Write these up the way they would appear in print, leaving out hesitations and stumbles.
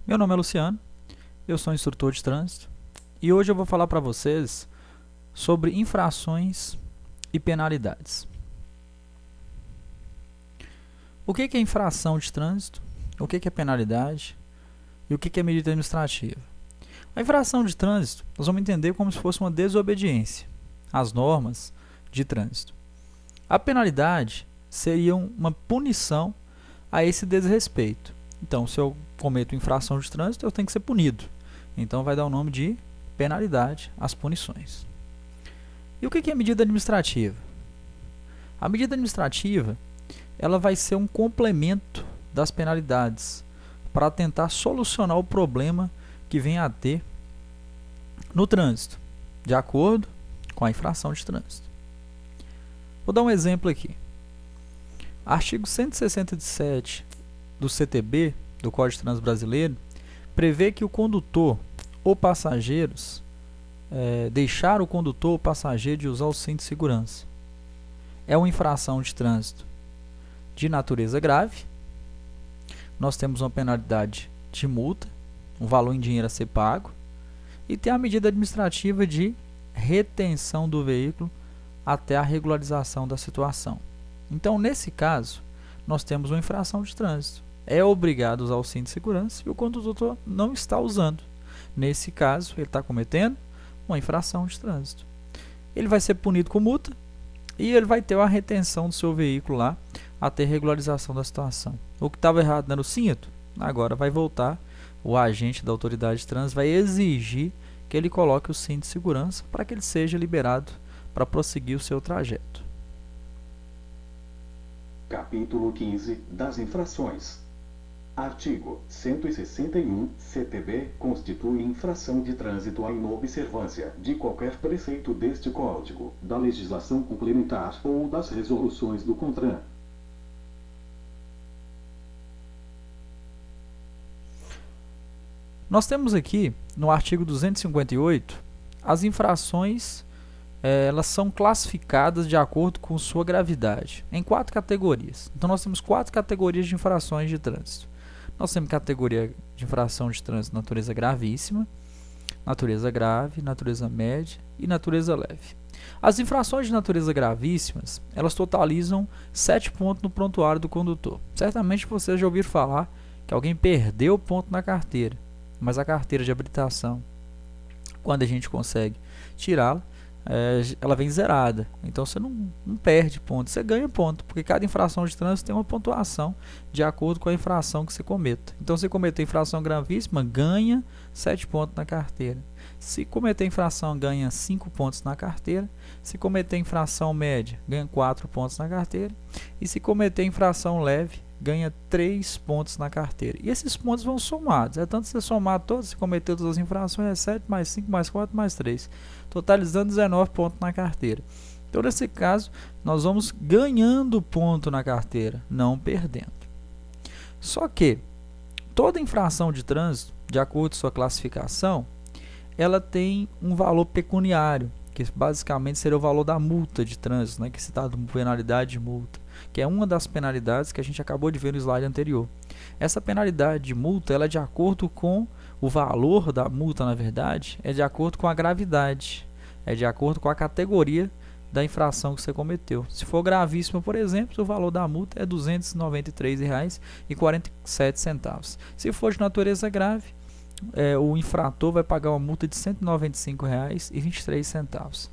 Meu nome é Luciano, eu sou instrutor de trânsito e hoje eu vou falar para vocês sobre infrações e penalidades. O que é infração de trânsito? O que é penalidade? E o que é medida administrativa? A infração de trânsito nós vamos entender como se fosse uma desobediência às normas de trânsito. A penalidade seria uma punição a esse desrespeito. Então, se eu cometo infração de trânsito, eu tenho que ser punido. Então, vai dar o nome de penalidade às punições. E o que é medida administrativa? A medida administrativa ela vai ser um complemento das penalidades para tentar solucionar o problema que vem a ter no trânsito, de acordo com a infração de trânsito. Vou dar um exemplo aqui. Artigo 167 do CTB, do Código de Trânsito Brasileiro, prevê que o condutor ou passageiros deixar o condutor ou passageiro de usar o cinto de segurança é uma infração de trânsito de natureza grave. Nós temos uma penalidade de multa, um valor em dinheiro a ser pago, e tem a medida administrativa de retenção do veículo até a regularização da situação. Então, nesse caso, nós temos uma infração de trânsito. É obrigado a usar o cinto de segurança e o condutor não está usando. Nesse caso, ele está cometendo uma infração de trânsito. Ele vai ser punido com multa e ele vai ter a retenção do seu veículo lá até regularização da situação. O que estava errado no cinto, agora vai voltar, o agente da autoridade de trânsito vai exigir que ele coloque o cinto de segurança para que ele seja liberado para prosseguir o seu trajeto. Capítulo 15 das infrações. Artigo 161. CTB constitui infração de trânsito a inobservância de qualquer preceito deste Código, da legislação complementar ou das resoluções do CONTRAN. Nós temos aqui, no artigo 258, as infrações elas são classificadas de acordo com sua gravidade, em 4 categorias. Então, nós temos 4 categorias de infrações de trânsito. Nós temos categoria de infração de trânsito natureza gravíssima, natureza grave, natureza média e natureza leve. As infrações de natureza gravíssimas, elas totalizam 7 pontos no prontuário do condutor. Certamente vocês já ouviram falar que alguém perdeu o ponto na carteira, mas a carteira de habilitação, quando a gente consegue tirá-la, ela vem zerada. Então você não perde ponto, você ganha ponto, porque cada infração de trânsito tem uma pontuação de acordo com a infração que você cometa. Então, se cometer infração gravíssima, ganha 7 pontos na carteira. Se cometer infração, ganha 5 pontos na carteira. Se cometer infração média, ganha 4 pontos na carteira. E se cometer infração leve, ganha 3 pontos na carteira. E esses pontos vão somados. É tanto você somar todos, se cometer todas as infrações, é 7 mais 5 mais 4 mais 3. Totalizando 19 pontos na carteira. Então, nesse caso, nós vamos ganhando ponto na carteira, não perdendo. Só que toda infração de trânsito, de acordo com sua classificação, ela tem um valor pecuniário, que basicamente seria o valor da multa de trânsito, né, que é citado como penalidade de multa, que é uma das penalidades que a gente acabou de ver no slide anterior. Essa penalidade de multa ela é de acordo com o valor da multa, na verdade, é de acordo com a gravidade, é de acordo com a categoria da infração que você cometeu. Se for gravíssimo, por exemplo, o valor da multa é R$ 293,47. Se for de natureza grave, o infrator vai pagar uma multa de R$ 195,23.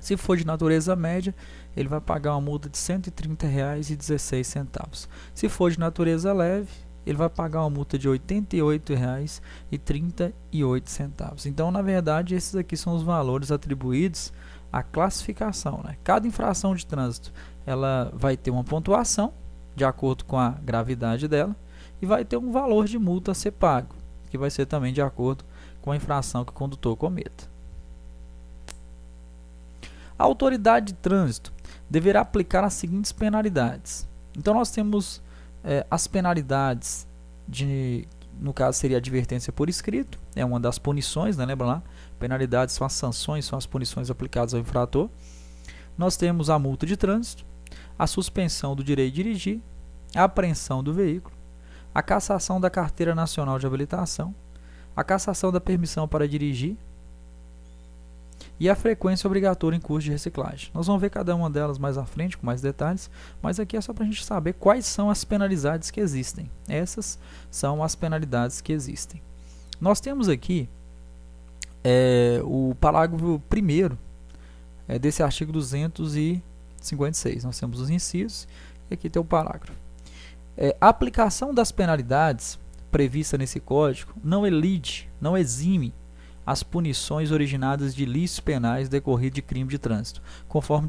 Se for de natureza média, ele vai pagar uma multa de R$ 130,16. Se for de natureza leve, ele vai pagar uma multa de R$ 88,38. Então, na verdade, esses aqui são os valores atribuídos à classificação, né? Cada infração de trânsito ela vai ter uma pontuação de acordo com a gravidade dela e vai ter um valor de multa a ser pago, que vai ser também de acordo com a infração que o condutor cometa. A autoridade de trânsito deverá aplicar as seguintes penalidades. Então, nós temos as penalidades, no caso seria a advertência por escrito, é uma das punições, né? Lembra lá? Penalidades são as sanções, são as punições aplicadas ao infrator. Nós temos a multa de trânsito, a suspensão do direito de dirigir, a apreensão do veículo, a cassação da Carteira Nacional de Habilitação, a cassação da permissão para dirigir e a frequência obrigatória em curso de reciclagem. Nós vamos ver cada uma delas mais à frente, com mais detalhes, mas aqui é só para a gente saber quais são as penalidades que existem. Essas são as penalidades que existem. Nós temos aqui o parágrafo 1º desse artigo 256. Nós temos os incisos e aqui tem o parágrafo. A aplicação das penalidades prevista nesse código não exime as punições originadas de ilícitos penais decorridos de crime de trânsito, conforme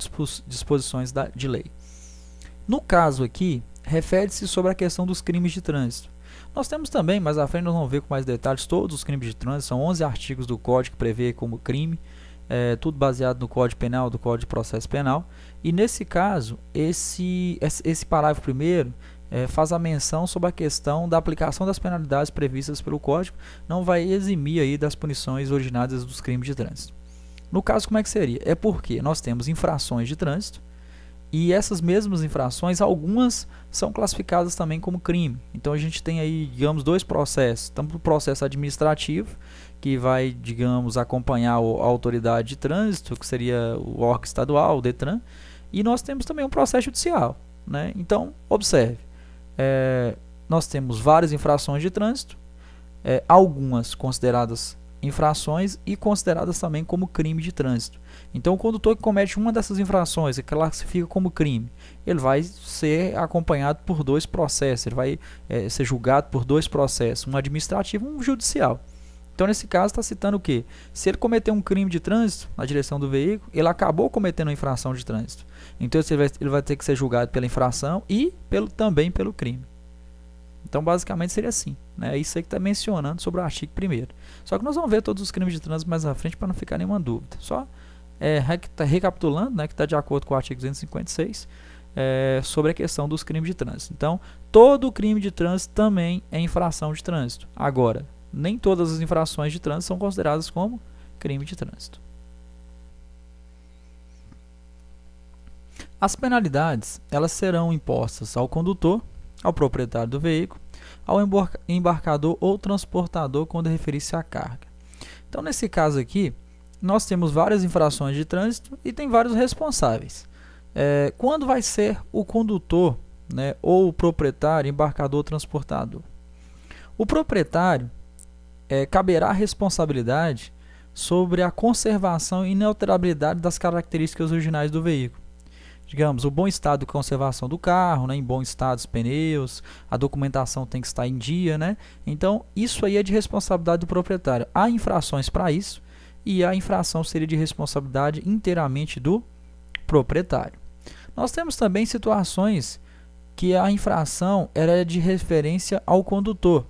disposições de lei. No caso aqui, refere-se sobre a questão dos crimes de trânsito. Nós temos também, mais à frente nós vamos ver com mais detalhes, todos os crimes de trânsito, são 11 artigos do Código que prevê como crime, tudo baseado no Código Penal, do Código de Processo Penal, e nesse caso, esse parágrafo primeiro faz a menção sobre a questão da aplicação das penalidades previstas pelo Código, não vai eximir aí das punições originadas dos crimes de trânsito. No caso, como é que seria? É porque nós temos infrações de trânsito, e essas mesmas infrações, algumas são classificadas também como crime. Então a gente tem aí, digamos, dois processos. Tanto o processo administrativo, que vai, digamos, acompanhar a autoridade de trânsito, que seria o órgão estadual, o DETRAN, e nós temos também um processo judicial, né? Então, observe, nós temos várias infrações de trânsito, algumas consideradas infrações e consideradas também como crime de trânsito. Então, o condutor que comete uma dessas infrações e classifica como crime, ele vai ser acompanhado por dois processos, ele vai ser julgado por dois processos, um administrativo e um judicial. Então, nesse caso, está citando o quê? Se ele cometeu um crime de trânsito na direção do veículo, ele acabou cometendo uma infração de trânsito. Então, ele vai ter que ser julgado pela infração e também pelo crime. Então, basicamente, seria assim, né? É isso aí que está mencionando sobre o artigo 1º. Só que nós vamos ver todos os crimes de trânsito mais à frente para não ficar nenhuma dúvida. Só recapitulando, né, que está de acordo com o artigo 256, sobre a questão dos crimes de trânsito. Então, todo crime de trânsito também é infração de trânsito. Agora, nem todas as infrações de trânsito são consideradas como crime de trânsito. As penalidades, elas serão impostas ao condutor, ao proprietário do veículo, ao embarcador ou transportador quando referir-se à carga. Então, nesse caso aqui, nós temos várias infrações de trânsito e tem vários responsáveis. Quando vai ser o condutor, né, ou o proprietário, embarcador ou transportador? O proprietário caberá a responsabilidade sobre a conservação e inalterabilidade das características originais do veículo. Digamos, o bom estado de conservação do carro, né, em bom estado os pneus, a documentação tem que estar em dia, né? Então, isso aí é de responsabilidade do proprietário. Há infrações para isso e a infração seria de responsabilidade inteiramente do proprietário. Nós temos também situações que a infração era de referência ao condutor.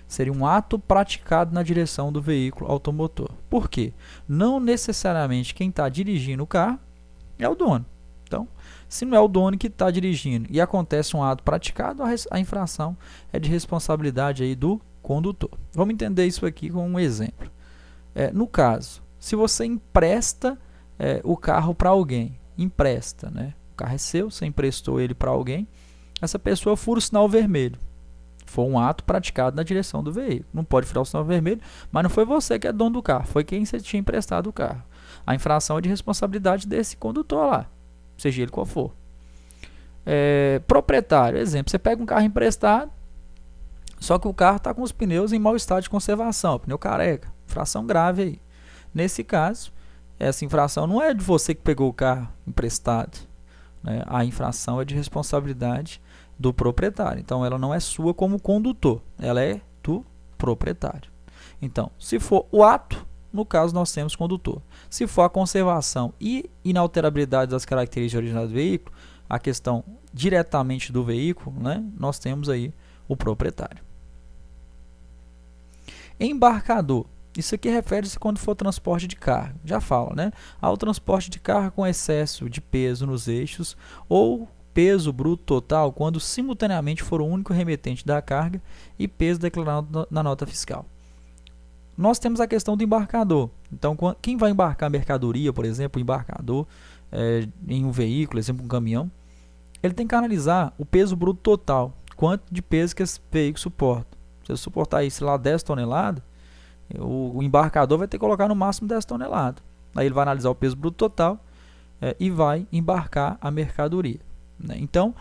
Seria um ato praticado na direção do veículo automotor. Por quê? Não necessariamente quem está dirigindo o carro é o dono. Então, se não é o dono que está dirigindo e acontece um ato praticado, a infração é de responsabilidade aí do condutor. Vamos entender isso aqui com um exemplo. No caso, se você empresta o carro para alguém, empresta, né? O carro é seu, você emprestou ele para alguém, essa pessoa fura o sinal vermelho. Foi um ato praticado na direção do veículo. Não pode furar o sinal vermelho, mas não foi você que é dono do carro, foi quem você tinha emprestado o carro. A infração é de responsabilidade desse condutor lá, seja ele qual for. Proprietário, exemplo, você pega um carro emprestado, só que o carro está com os pneus em mau estado de conservação, pneu careca, infração grave aí. Nesse caso, essa infração não é de você que pegou o carro emprestado, né? A infração é de responsabilidade do proprietário. Então, ela não é sua como condutor, ela é do proprietário. Então, se for o ato, no caso nós temos condutor. Se for a conservação e inalterabilidade das características originais do veículo, a questão diretamente do veículo, né, nós temos aí o proprietário. Embarcador. Isso aqui refere-se quando for transporte de carga. Já fala, né? Ao transporte de carga com excesso de peso nos eixos ou peso bruto total quando simultaneamente for o único remetente da carga e peso declarado na nota fiscal. Nós temos a questão do embarcador. Então, quem vai embarcar mercadoria, por exemplo, o embarcador em um veículo, exemplo, um caminhão, ele tem que analisar o peso bruto total. quanto de peso que esse veículo suporta. Se ele suportar aí, sei lá, 10 toneladas, o embarcador vai ter que colocar no máximo 10 toneladas. Aí ele vai analisar o peso bruto total e vai embarcar a mercadoria, né? Então,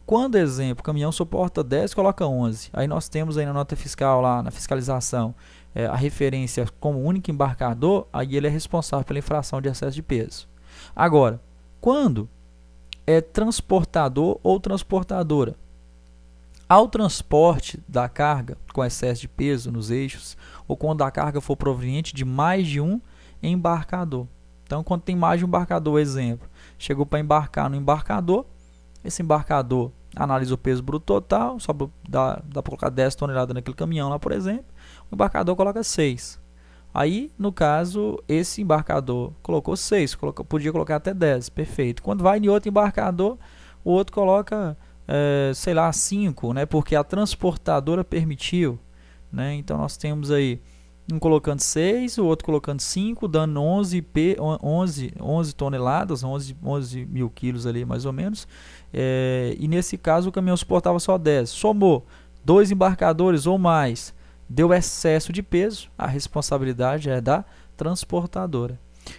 quando, exemplo, o caminhão suporta 10, coloca 11. Aí nós temos aí na nota fiscal, lá na fiscalização, a referência como único embarcador, aí ele é responsável pela infração de excesso de peso. Agora, quando é transportador ou transportadora, ao transporte da carga com excesso de peso nos eixos, ou quando a carga for proveniente de mais de um embarcador. Então, quando tem mais de um embarcador, exemplo, chegou para embarcar no embarcador, esse embarcador analisa o peso bruto total, só dá para colocar 10 toneladas naquele caminhão lá, por exemplo, o embarcador coloca 6. Aí, no caso, esse embarcador colocou 6, podia colocar até 10, perfeito. Quando vai em outro embarcador, o outro coloca, sei lá, 5, né, porque a transportadora permitiu, né? Então, nós temos aí um colocando 6, o outro colocando 5, dando 11 toneladas, 11 mil quilos ali mais ou menos. E nesse caso o caminhão suportava só 10. Somou 2 embarcadores ou mais, deu excesso de peso, a responsabilidade é da transportadora.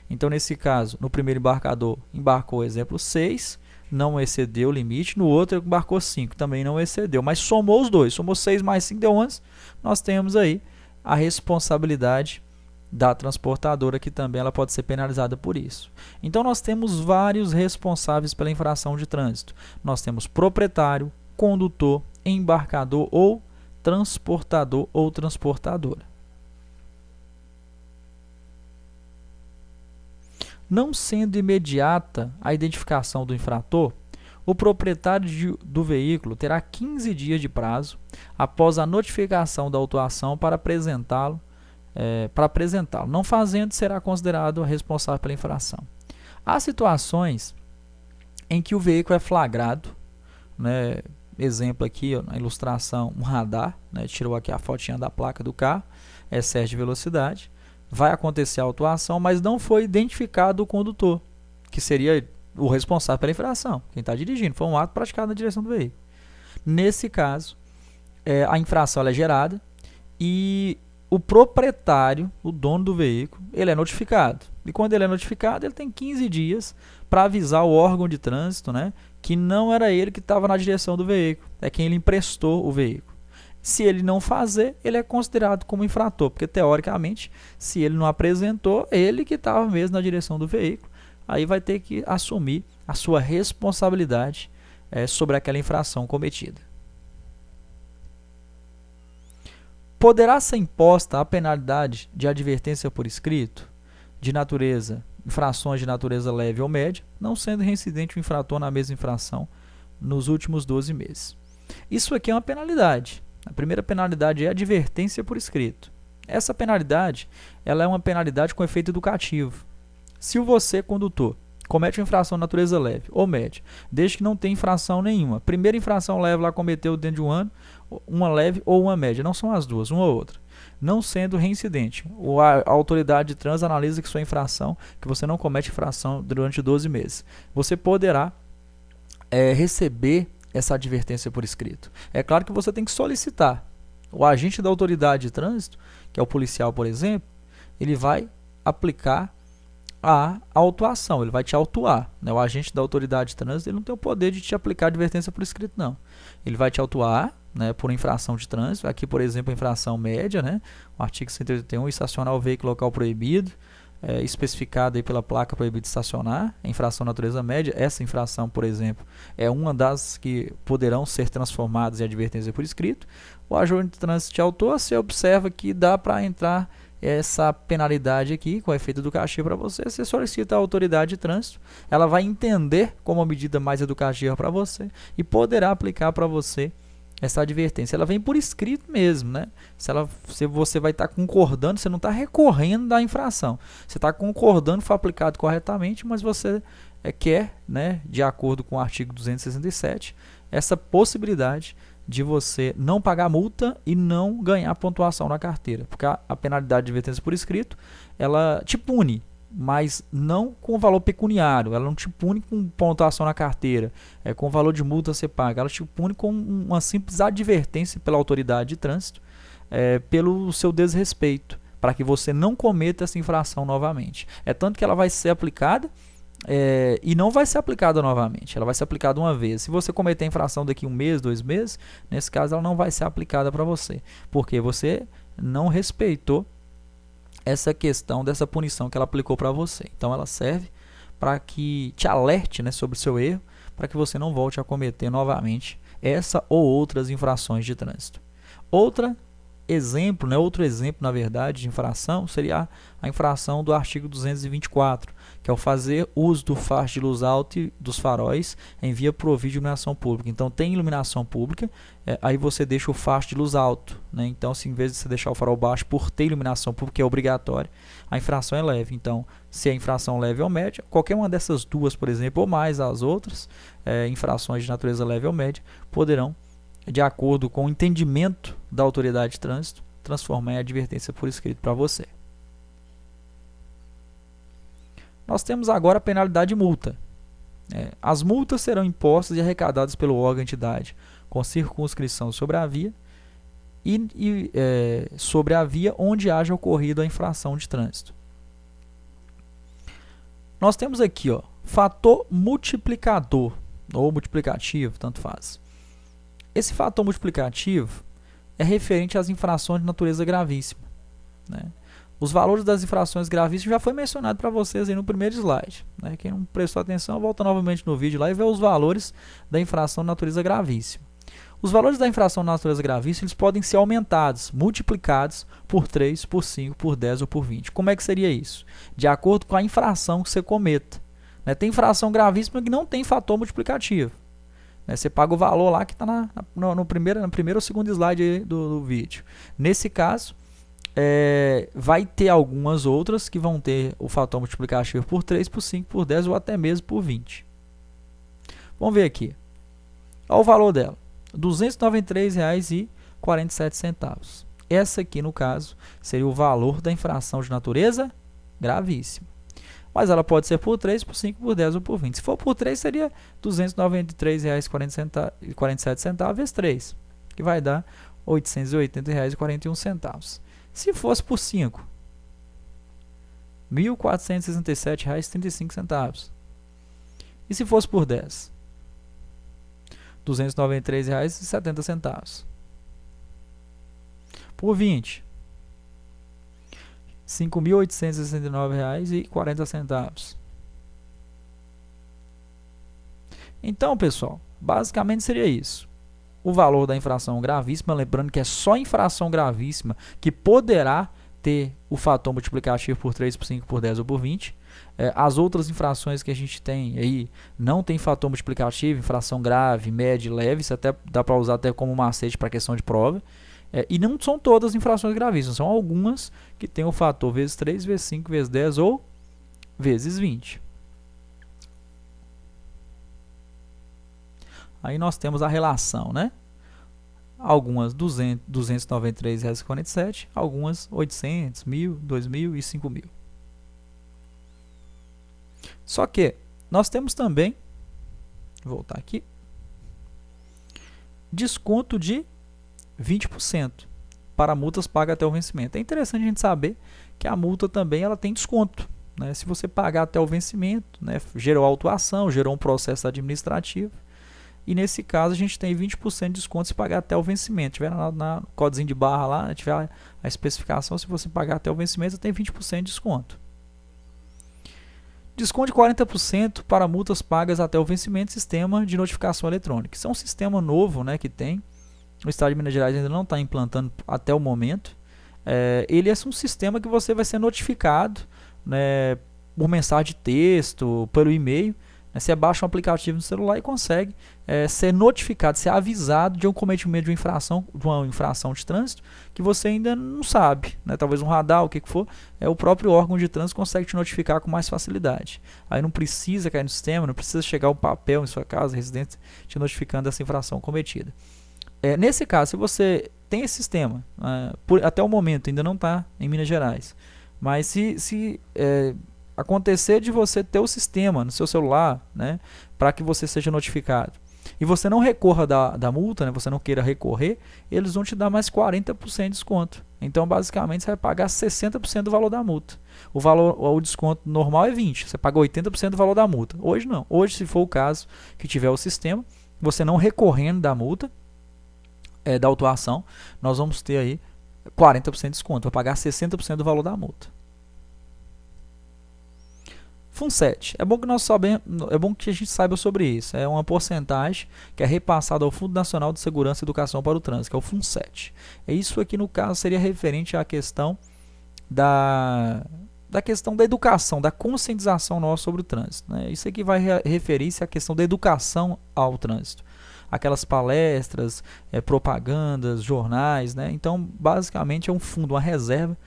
Então, nesse caso, no primeiro embarcador embarcou, exemplo, 6, não excedeu o limite. No outro embarcou 5, também não excedeu, mas somou os dois, somou 6 mais 5 deu 11. Nós temos aí a responsabilidade da transportadora, que também ela pode ser penalizada por isso. Então, nós temos vários responsáveis pela infração de trânsito. Nós temos proprietário, condutor, embarcador ou transportador ou transportadora. Não sendo imediata a identificação do infrator, o proprietário do veículo terá 15 dias de prazo após a notificação da autuação para apresentá-lo. Não fazendo, será considerado responsável pela infração. Há situações em que o veículo é flagrado, né? Exemplo aqui, ó, na ilustração, um radar, né? Tirou aqui a fotinha da placa do carro, excesso de velocidade, vai acontecer a autuação, mas não foi identificado o condutor, que seria o responsável pela infração, quem está dirigindo, foi um ato praticado na direção do veículo. Nesse caso, a infração é gerada e o proprietário, o dono do veículo, ele é notificado. E quando ele é notificado, ele tem 15 dias para avisar o órgão de trânsito, né, que não era ele que estava na direção do veículo, é quem ele emprestou o veículo. Se ele não fazer, ele é considerado como infrator, porque teoricamente, se ele não apresentou, ele que estava mesmo na direção do veículo, aí vai ter que assumir a sua responsabilidade sobre aquela infração cometida. Poderá ser imposta a penalidade de advertência por escrito, infrações de natureza leve ou média, não sendo reincidente o infrator na mesma infração nos últimos 12 meses. Isso aqui é uma penalidade. A primeira penalidade é a advertência por escrito. Essa penalidade, ela é uma penalidade com efeito educativo. Se você, condutor, comete uma infração de natureza leve ou média, desde que não tenha infração nenhuma, primeira infração leve lá cometeu dentro de um ano, uma leve ou uma média, não são as duas, uma ou outra, não sendo reincidente, a autoridade de trânsito analisa que sua infração, que você não comete infração durante 12 meses, você poderá receber essa advertência por escrito. É claro que você tem que solicitar. O agente da autoridade de trânsito, que é o policial, por exemplo, ele vai aplicar a autuação, ele vai te autuar, né? O agente da autoridade de trânsito, ele não tem o poder de te aplicar advertência por escrito, não. Ele vai te autuar, né, por infração de trânsito. Aqui, por exemplo, a infração média, né? O artigo 181, estacionar o veículo local proibido, especificado aí pela placa proibido de estacionar, infração natureza média. Essa infração, por exemplo, é uma das que poderão ser transformadas em advertência por escrito. O agente de trânsito te autua, você observa que dá para entrar essa penalidade aqui, com efeito educativo para você, você solicita a autoridade de trânsito, ela vai entender como uma medida mais educativa para você e poderá aplicar para você essa advertência. Ela vem por escrito mesmo, né? Se você vai estar concordando, você não está recorrendo da infração, você está concordando, foi aplicado corretamente, mas você quer, né, de acordo com o artigo 267, essa possibilidade de você não pagar multa e não ganhar pontuação na carteira, porque a penalidade de advertência por escrito, ela te pune, mas não com valor pecuniário. Ela não te pune com pontuação na carteira, com valor de multa a ser paga. Ela te pune com uma simples advertência pela autoridade de trânsito, pelo seu desrespeito, para que você não cometa essa infração novamente. É tanto que ela vai ser aplicada e não vai ser aplicada novamente. Ela vai ser aplicada uma vez. Se você cometer a infração daqui 1 mês, 2 meses, nesse caso ela não vai ser aplicada para você, porque você não respeitou essa questão dessa punição que ela aplicou para você. Então ela serve para que te alerte, né, sobre o seu erro, para que você não volte a cometer novamente essa ou outras infrações de trânsito. Outro exemplo, na verdade, de infração seria a infração do artigo 224, que é o fazer uso do faixa de luz alta e dos faróis em via provida de iluminação pública. Então tem iluminação pública, aí você deixa o faixa de luz alto, né? Então, se em vez de você deixar o farol baixo por ter iluminação pública, que é obrigatório, a infração é leve. Então, se a infração leve ou média, qualquer uma dessas duas, por exemplo, ou mais as outras infrações de natureza leve ou média, poderão, de acordo com o entendimento da autoridade de trânsito, transformar em advertência por escrito para você. Nós temos agora a penalidade de multa. As multas serão impostas e arrecadadas pelo órgão entidade com circunscrição sobre a via sobre a via onde haja ocorrido a infração de trânsito. Nós temos aqui, fator multiplicador ou multiplicativo, tanto faz. Esse fator multiplicativo é referente às infrações de natureza gravíssima, né? Os valores das infrações gravíssimas já foi mencionado para vocês aí no primeiro slide, né? Quem não prestou atenção, volta novamente no vídeo lá e vê os valores da infração de natureza gravíssima. Os valores da infração de natureza gravíssima eles podem ser aumentados, multiplicados por 3, por 5, por 10 ou por 20. Como é que seria isso? De acordo com a infração que você cometa, né? Tem infração gravíssima que não tem fator multiplicativo. Você paga o valor lá que está no primeiro ou segundo slide aí do vídeo. Nesse caso, vai ter algumas outras que vão ter o fator multiplicativo por 3, por 5, por 10 ou até mesmo por 20. Vamos ver aqui. Olha o valor dela. R$ 293,47. Essa aqui, no caso, seria o valor da infração de natureza gravíssima. Mas ela pode ser por 3, por 5, por 10 ou por 20. Se for por 3, seria R$ 293,47 vezes 3, que vai dar R$ 880,41. Se fosse por 5, R$ 1.467,35. E se fosse por 10? R$ 293,70. Por 20, R$ 5.869,40. Então, pessoal, basicamente seria isso. O valor da infração gravíssima, lembrando que é só infração gravíssima que poderá ter o fator multiplicativo por 3, por 5, por 10 ou por 20. As outras infrações que a gente tem aí não tem fator multiplicativo, infração grave, média e leve, isso até dá para usar até como macete para questão de prova. E não são todas infrações gravíssimas, são algumas que tem o fator vezes 3, vezes 5, vezes 10 ou vezes 20. Aí nós temos a relação, né? Algumas R$ 293,47, algumas 800, 1.000, 2.000 e 5.000. Só que nós temos também, vou voltar aqui, desconto de 20% para multas pagas até o vencimento. É interessante a gente saber que a multa também ela tem desconto, né? Se você pagar até o vencimento, né, gerou autuação, gerou um processo administrativo. E nesse caso a gente tem 20% de desconto se pagar até o vencimento. Tiver na código de barra lá, tiver a especificação, se você pagar até o vencimento, tem 20% de desconto. Desconto de 40% para multas pagas até o vencimento, sistema de notificação eletrônica. Isso é um sistema novo, né, que tem. O Estado de Minas Gerais ainda não está implantando até o momento. Ele é um sistema que você vai ser notificado, né, por mensagem de texto, pelo e-mail. Você baixa um aplicativo no celular e consegue ser notificado, ser avisado de um cometimento de uma infração de trânsito que você ainda não sabe, né? Talvez um radar, o que for, o próprio órgão de trânsito consegue te notificar com mais facilidade. Aí não precisa cair no sistema, não precisa chegar um papel em sua casa, residente, te notificando dessa infração cometida. Nesse caso, se você tem esse sistema, até o momento ainda não está em Minas Gerais, mas se acontecer de você ter o sistema no seu celular, né, para que você seja notificado, e você não recorra da multa, né, você não queira recorrer, eles vão te dar mais 40% de desconto. Então, basicamente, você vai pagar 60% do valor da multa. O desconto normal é 20%, você paga 80% do valor da multa. Hoje não. Hoje, se for o caso que tiver o sistema, você não recorrendo da multa, da autuação, nós vamos ter aí 40% de desconto, vai pagar 60% do valor da multa. FUNSET. É bom que a gente saiba sobre isso. É uma porcentagem que é repassada ao Fundo Nacional de Segurança e Educação para o Trânsito, que é o FUNSET. Isso aqui, no caso, seria referente à questão da questão da educação, da conscientização nossa sobre o trânsito, né? Isso aqui vai referir-se à questão da educação ao trânsito. Aquelas palestras, propagandas, jornais, né? Então, basicamente, é um fundo, uma reserva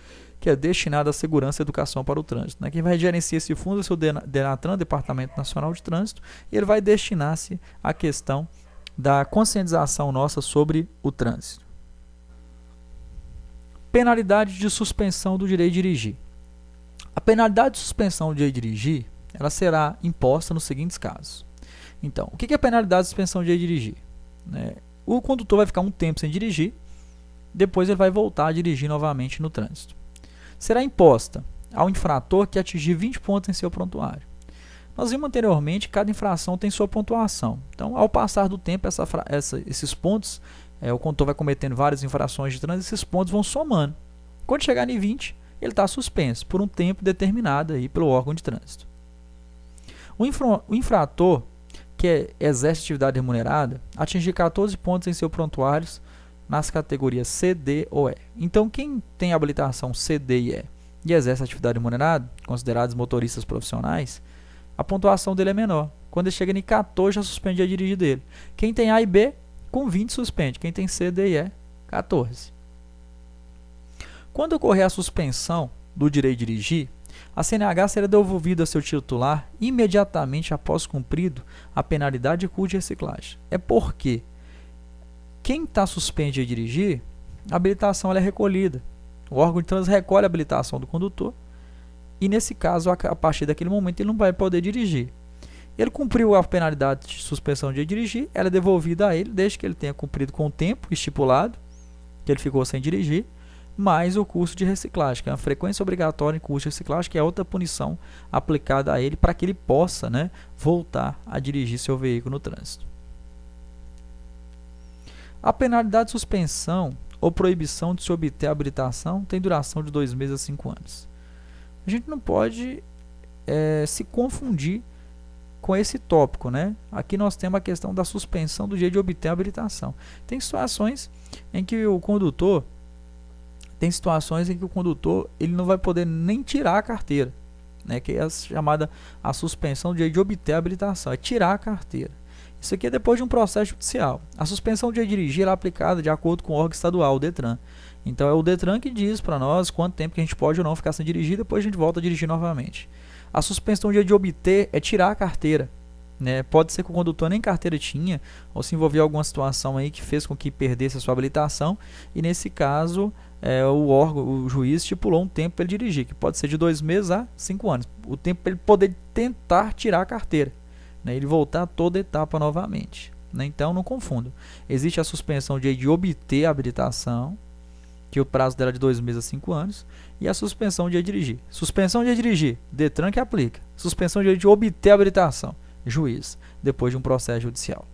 que é destinada à segurança e educação para o trânsito, né? Quem vai gerenciar esse fundo é o DENATRAN, Departamento Nacional de Trânsito, e ele vai destinar-se à questão da conscientização nossa sobre o trânsito. Penalidade de suspensão do direito de dirigir. A penalidade de suspensão do direito de dirigir, ela será imposta nos seguintes casos. Então, o que é a penalidade de suspensão do direito de dirigir? O condutor vai ficar um tempo sem dirigir, depois ele vai voltar a dirigir novamente no trânsito. Será imposta ao infrator que atingir 20 pontos em seu prontuário. Nós vimos anteriormente que cada infração tem sua pontuação. Então, ao passar do tempo, esses pontos, o condutor vai cometendo várias infrações de trânsito, esses pontos vão somando. Quando chegar em 20, ele está suspenso por um tempo determinado aí pelo órgão de trânsito. O infrator que exerce atividade remunerada atingir 14 pontos em seus prontuários nas categorias C, D ou E. Então, quem tem habilitação C, D e E e exerce atividade remunerada, considerados motoristas profissionais, a pontuação dele é menor. Quando ele chega em 14, já suspende a dirigir dele. Quem tem A e B, com 20 suspende. Quem tem C, D e E, 14. Quando ocorrer a suspensão do direito de dirigir, a CNH será devolvida a seu titular imediatamente após cumprido a penalidade de custo de reciclagem. É porque quem está suspenso de dirigir, a habilitação ela é recolhida. O órgão de trânsito recolhe a habilitação do condutor e, nesse caso, a partir daquele momento, ele não vai poder dirigir. Ele cumpriu a penalidade de suspensão de dirigir, ela é devolvida a ele, desde que ele tenha cumprido com o tempo estipulado, que ele ficou sem dirigir, mais o custo de reciclagem, que é uma frequência obrigatória em custo de reciclagem, que é outra punição aplicada a ele para que ele possa, né, voltar a dirigir seu veículo no trânsito. A penalidade de suspensão ou proibição de se obter a habilitação tem duração de 2 meses a 5 anos. A gente não pode se confundir com esse tópico, né? Aqui nós temos a questão da suspensão do direito de obter a habilitação. Tem situações em que o condutor ele não vai poder nem tirar a carteira, né? Que é a chamada a suspensão do direito de obter a habilitação, é tirar a carteira. Isso aqui é depois de um processo judicial. A suspensão de dirigir é aplicada de acordo com o órgão estadual, o DETRAN. Então é o DETRAN que diz para nós quanto tempo que a gente pode ou não ficar sem dirigir, depois a gente volta a dirigir novamente. A suspensão de obter é tirar a carteira, né? Pode ser que o condutor nem carteira tinha, ou se envolveu em alguma situação aí que fez com que perdesse a sua habilitação, e nesse caso o juiz estipulou um tempo para ele dirigir, que pode ser de 2 meses a 5 anos. O tempo para ele poder tentar tirar a carteira, né? Ele voltar toda a etapa novamente, né? Então não confunda. Existe a suspensão de obter a habilitação, que o prazo dela é de 2 meses a 5 anos, e a suspensão de dirigir. Suspensão de dirigir, DETRAN que aplica. Suspensão de obter a habilitação, juiz, depois de um processo judicial.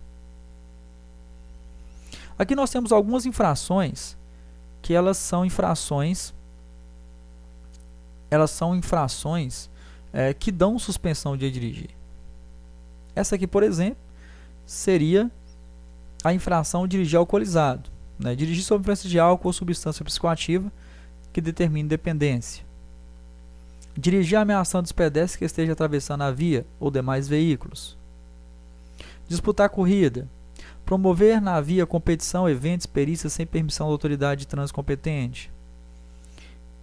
Aqui nós temos algumas infrações que elas são infrações que dão suspensão de dirigir. Essa aqui, por exemplo, seria a infração de dirigir alcoolizado, né? Dirigir sob influência de álcool ou substância psicoativa que determine dependência. Dirigir ameaçando os pedestres que estejam atravessando a via ou demais veículos. Disputar corrida. Promover na via competição, eventos, perícias sem permissão da autoridade de trânsito competente.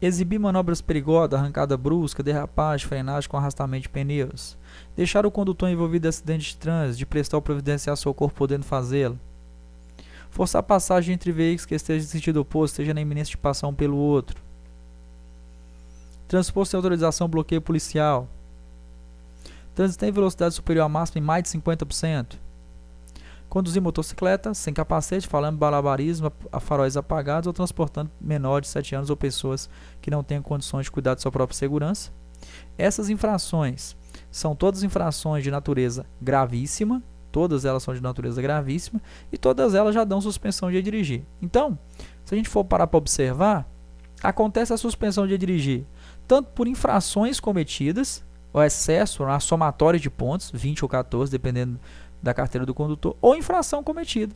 Exibir manobras perigosas, arrancada brusca, derrapagem, frenagem com arrastamento de pneus. Deixar o condutor envolvido em acidente de trânsito, de prestar ou providenciar socorro podendo fazê-lo. Forçar passagem entre veículos que estejam em sentido oposto, esteja na iminência de passar um pelo outro. Transpor sem autorização, bloqueio policial. Transitar em velocidade superior à máxima em mais de 50%. Conduzir motocicleta sem capacete, falando balabarismo, a faróis apagados ou transportando menor de 7 anos ou pessoas que não tenham condições de cuidar de sua própria segurança. Essas infrações são todas infrações de natureza gravíssima, todas elas são de natureza gravíssima e todas elas já dão suspensão de dirigir. Então, se a gente for parar para observar, acontece a suspensão de dirigir tanto por infrações cometidas, o excesso, a somatória de pontos, 20 ou 14, dependendo da carteira do condutor, ou infração cometida.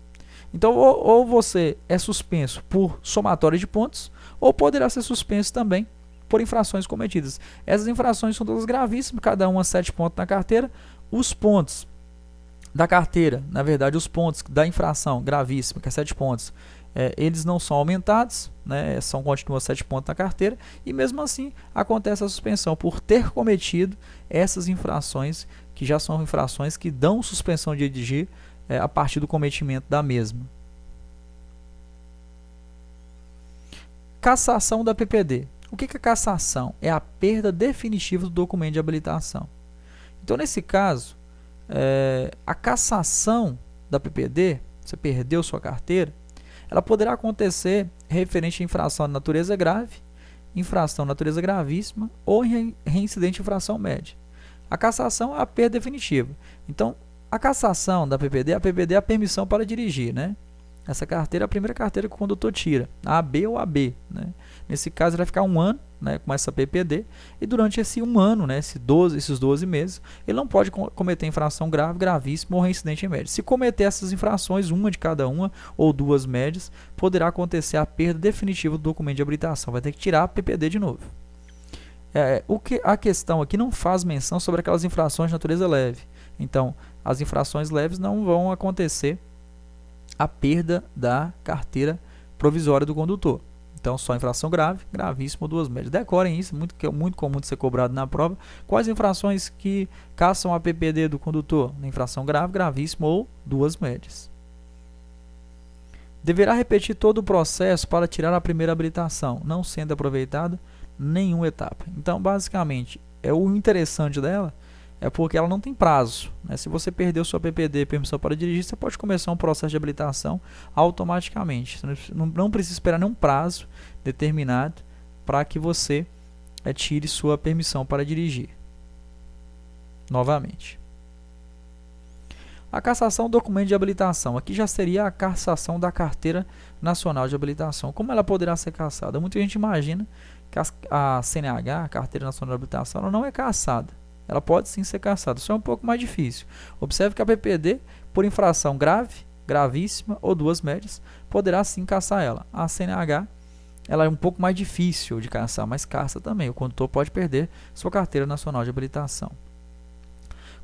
Então, ou você é suspenso por somatória de pontos, ou poderá ser suspenso também por infrações cometidas. Essas infrações são todas gravíssimas, cada uma 7 pontos na carteira. Os pontos da carteira, na verdade, os pontos da infração gravíssima, que é 7 pontos, eles não são aumentados, né, continuam 7 pontos na carteira, e mesmo assim acontece a suspensão por ter cometido essas infrações, que já são infrações que dão suspensão de dirigir a partir do cometimento da mesma. Cassação da PPD. O que é cassação? É a perda definitiva do documento de habilitação. Então, nesse caso, a cassação da PPD, você perdeu sua carteira, ela poderá acontecer referente a infração de natureza grave, infração de natureza gravíssima ou reincidente de infração média. A cassação é a perda definitiva. Então, a cassação da PPD, a PPD é a permissão para dirigir, né? Essa carteira é a primeira carteira que o condutor tira, a AB ou AB, né? Nesse caso, ele vai ficar 1 ano, né, com essa PPD, e durante esse 1 ano, né, esses 12 meses, ele não pode cometer infração grave, gravíssima ou reincidente em média. Se cometer essas infrações, uma de cada uma ou 2 médias, poderá acontecer a perda definitiva do documento de habilitação. Vai ter que tirar a PPD de novo. A questão aqui não faz menção sobre aquelas infrações de natureza leve. Então, as infrações leves não vão acontecer a perda da carteira provisória do condutor. Então, só infração grave, gravíssima ou 2 médias. Decorem isso, que é muito comum de ser cobrado na prova. Quais infrações que caçam a PPD do condutor? Infração grave, gravíssima ou 2 médias. Deverá repetir todo o processo para tirar a primeira habilitação, não sendo aproveitada nenhuma etapa. Então, basicamente, o interessante dela é porque ela não tem prazo, né? Se você perdeu sua PPD, permissão para dirigir, você pode começar um processo de habilitação automaticamente. Você não precisa esperar nenhum prazo determinado para que você tire sua permissão para dirigir. Novamente. A cassação do documento de habilitação. Aqui já seria a cassação da carteira nacional de habilitação. Como ela poderá ser cassada? Muita gente imagina que a CNH, a carteira nacional de habilitação, ela não é cassada. Ela pode sim ser cassada, só é um pouco mais difícil. Observe que a PPD, por infração grave, gravíssima ou 2 médias, poderá sim cassar ela. A CNH, ela é um pouco mais difícil de cassar, mas caça também. O condutor pode perder sua carteira nacional de habilitação.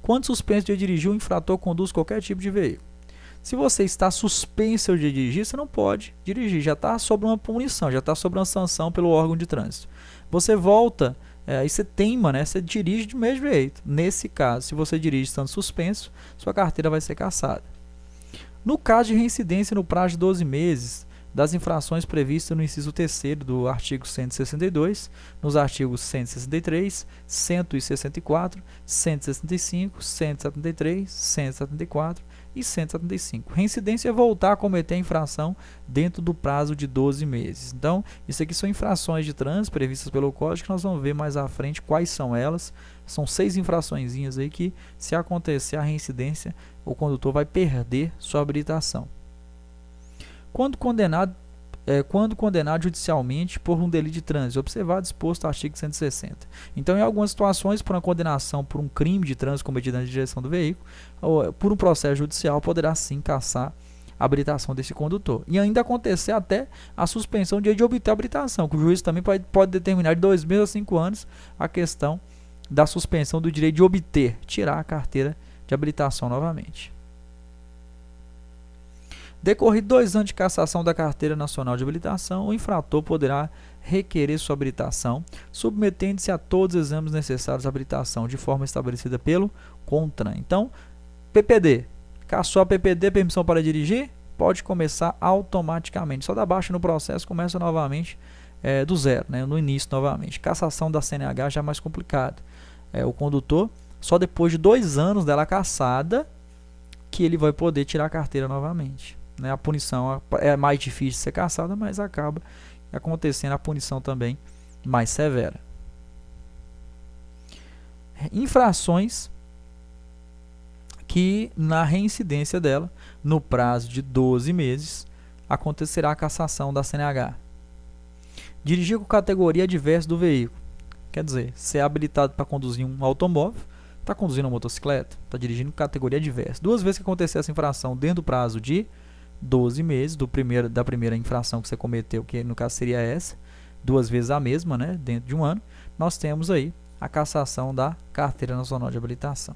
Quando suspenso de dirigir, o infrator conduz qualquer tipo de veículo. Se você está suspenso de dirigir, você não pode dirigir, já está sob uma punição, já está sob uma sanção pelo órgão de trânsito. Você volta e você teima, né? Você dirige do mesmo jeito. Nesse caso, se você dirige estando suspenso, sua carteira vai ser cassada. No caso de reincidência no prazo de 12 meses das infrações previstas no inciso 3º do artigo 162, nos artigos 163, 164, 165, 173, 174 e 175. Reincidência é voltar a cometer a infração dentro do prazo de 12 meses. Então, isso aqui são infrações de trânsito previstas pelo Código, que nós vamos ver mais à frente quais são elas. São 6 infraçõezinhas aí que, se acontecer a reincidência, o condutor vai perder sua habilitação. Quando condenado judicialmente por um delito de trânsito, observado disposto no artigo 160. Então, em algumas situações, por uma condenação por um crime de trânsito cometido na direção do veículo, ou por um processo judicial, poderá sim cassar a habilitação desse condutor. E ainda acontecer até a suspensão de obter a habilitação, que o juiz também pode determinar de 2 meses a 5 anos a questão da suspensão do direito de obter, tirar a carteira de habilitação novamente. Decorrido 2 anos de cassação da carteira nacional de habilitação, o infrator poderá requerer sua habilitação, submetendo-se a todos os exames necessários à habilitação, de forma estabelecida pelo CONTRAN. Então, PPD. Cassou a PPD, permissão para dirigir, pode começar automaticamente. Só dá baixa no processo, começa novamente do zero, né, no início novamente. Cassação da CNH já é mais complicado. O condutor Só depois de 2 anos dela cassada que ele vai poder tirar a carteira novamente. Né? A punição é mais difícil de ser cassada, mas acaba acontecendo a punição também mais severa. Infrações que na reincidência dela, no prazo de 12 meses, acontecerá a cassação da CNH. Dirigir com categoria adversa do veículo. Quer dizer, ser habilitado para conduzir um automóvel, está conduzindo uma motocicleta, está dirigindo com categoria adversa. 2 vezes que acontecer essa infração dentro do prazo de 12 meses da primeira infração que você cometeu, que no caso seria essa, 2 vezes a mesma, né, dentro de um ano, nós temos aí a cassação da Carteira Nacional de Habilitação.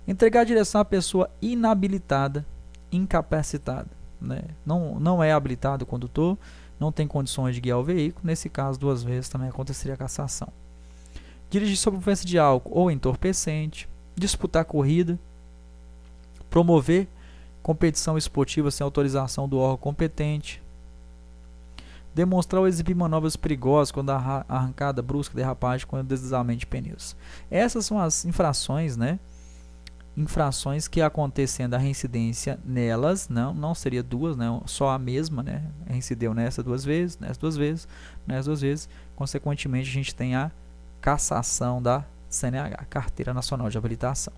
Entregar a direção à pessoa inabilitada, incapacitada. Né? Não é habilitado o condutor, não tem condições de guiar o veículo, nesse caso 2 vezes também aconteceria a cassação. Dirigir sob influência de álcool ou entorpecente, disputar corrida, promover competição esportiva sem autorização do órgão competente, demonstrar ou exibir manobras perigosas quando a arrancada brusca, derrapagem, quando deslizamento de pneus. Essas são as infrações, né? Infrações que acontecendo a reincidência nelas, não seria 2, né? Só a mesma, né? Reincideu nessa 2 vezes, nessa 2 vezes, nessas 2 vezes. Consequentemente, a gente tem a cassação da CNH, Carteira Nacional de Habilitação.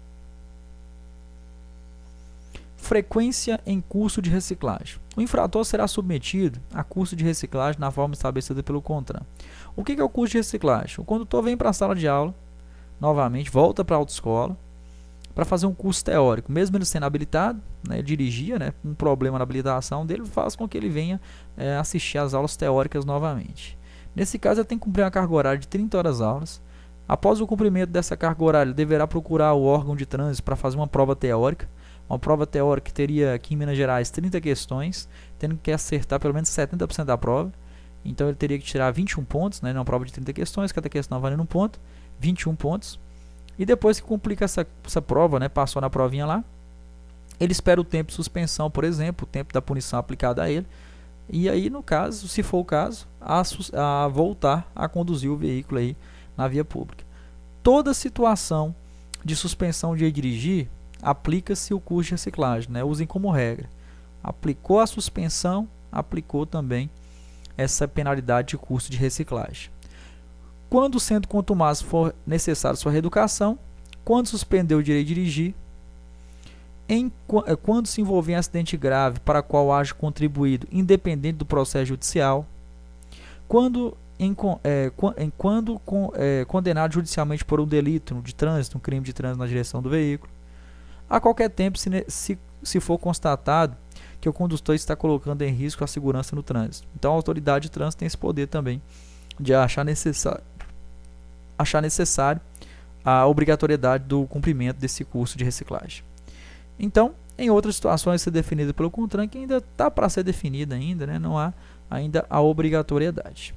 Frequência em curso de reciclagem. O infrator será submetido a curso de reciclagem na forma estabelecida pelo CONTRAN. O que é o curso de reciclagem? O condutor vem para a sala de aula, novamente, volta para a autoescola, para fazer um curso teórico. Mesmo ele sendo habilitado, né, dirigia, né, um problema na habilitação dele, faz com que ele venha assistir às aulas teóricas novamente. Nesse caso, ele tem que cumprir uma carga horária de 30 horas aulas. Após o cumprimento dessa carga horária, ele deverá procurar o órgão de trânsito para fazer uma prova teórica. Uma prova teórica que teria aqui em Minas Gerais 30 questões, tendo que acertar pelo menos 70% da prova. Então ele teria que tirar 21 pontos, né, numa prova de 30 questões, cada questão valendo 1 ponto, 21 pontos. E depois que complica essa prova, né, passou na provinha lá, ele espera o tempo de suspensão, por exemplo, o tempo da punição aplicada a ele. E aí, no caso, se for o caso, a voltar a conduzir o veículo aí na via pública. Toda situação de suspensão de dirigir, aplica-se o curso de reciclagem, né? Usem como regra. Aplicou a suspensão, aplicou também essa penalidade de curso de reciclagem. Quando sendo contumaz for necessário sua reeducação, quando suspendeu o direito de dirigir, quando se envolver em acidente grave para qual haja contribuído independente do processo judicial, quando condenado judicialmente por um delito de trânsito, um crime de trânsito na direção do veículo, a qualquer tempo se for constatado que o condutor está colocando em risco a segurança no trânsito. Então a autoridade de trânsito tem esse poder também de achar necessário a obrigatoriedade do cumprimento desse curso de reciclagem. Então, em outras situações ser definida pelo CONTRAN, que ainda está para ser definida ainda, né? Não há ainda a obrigatoriedade.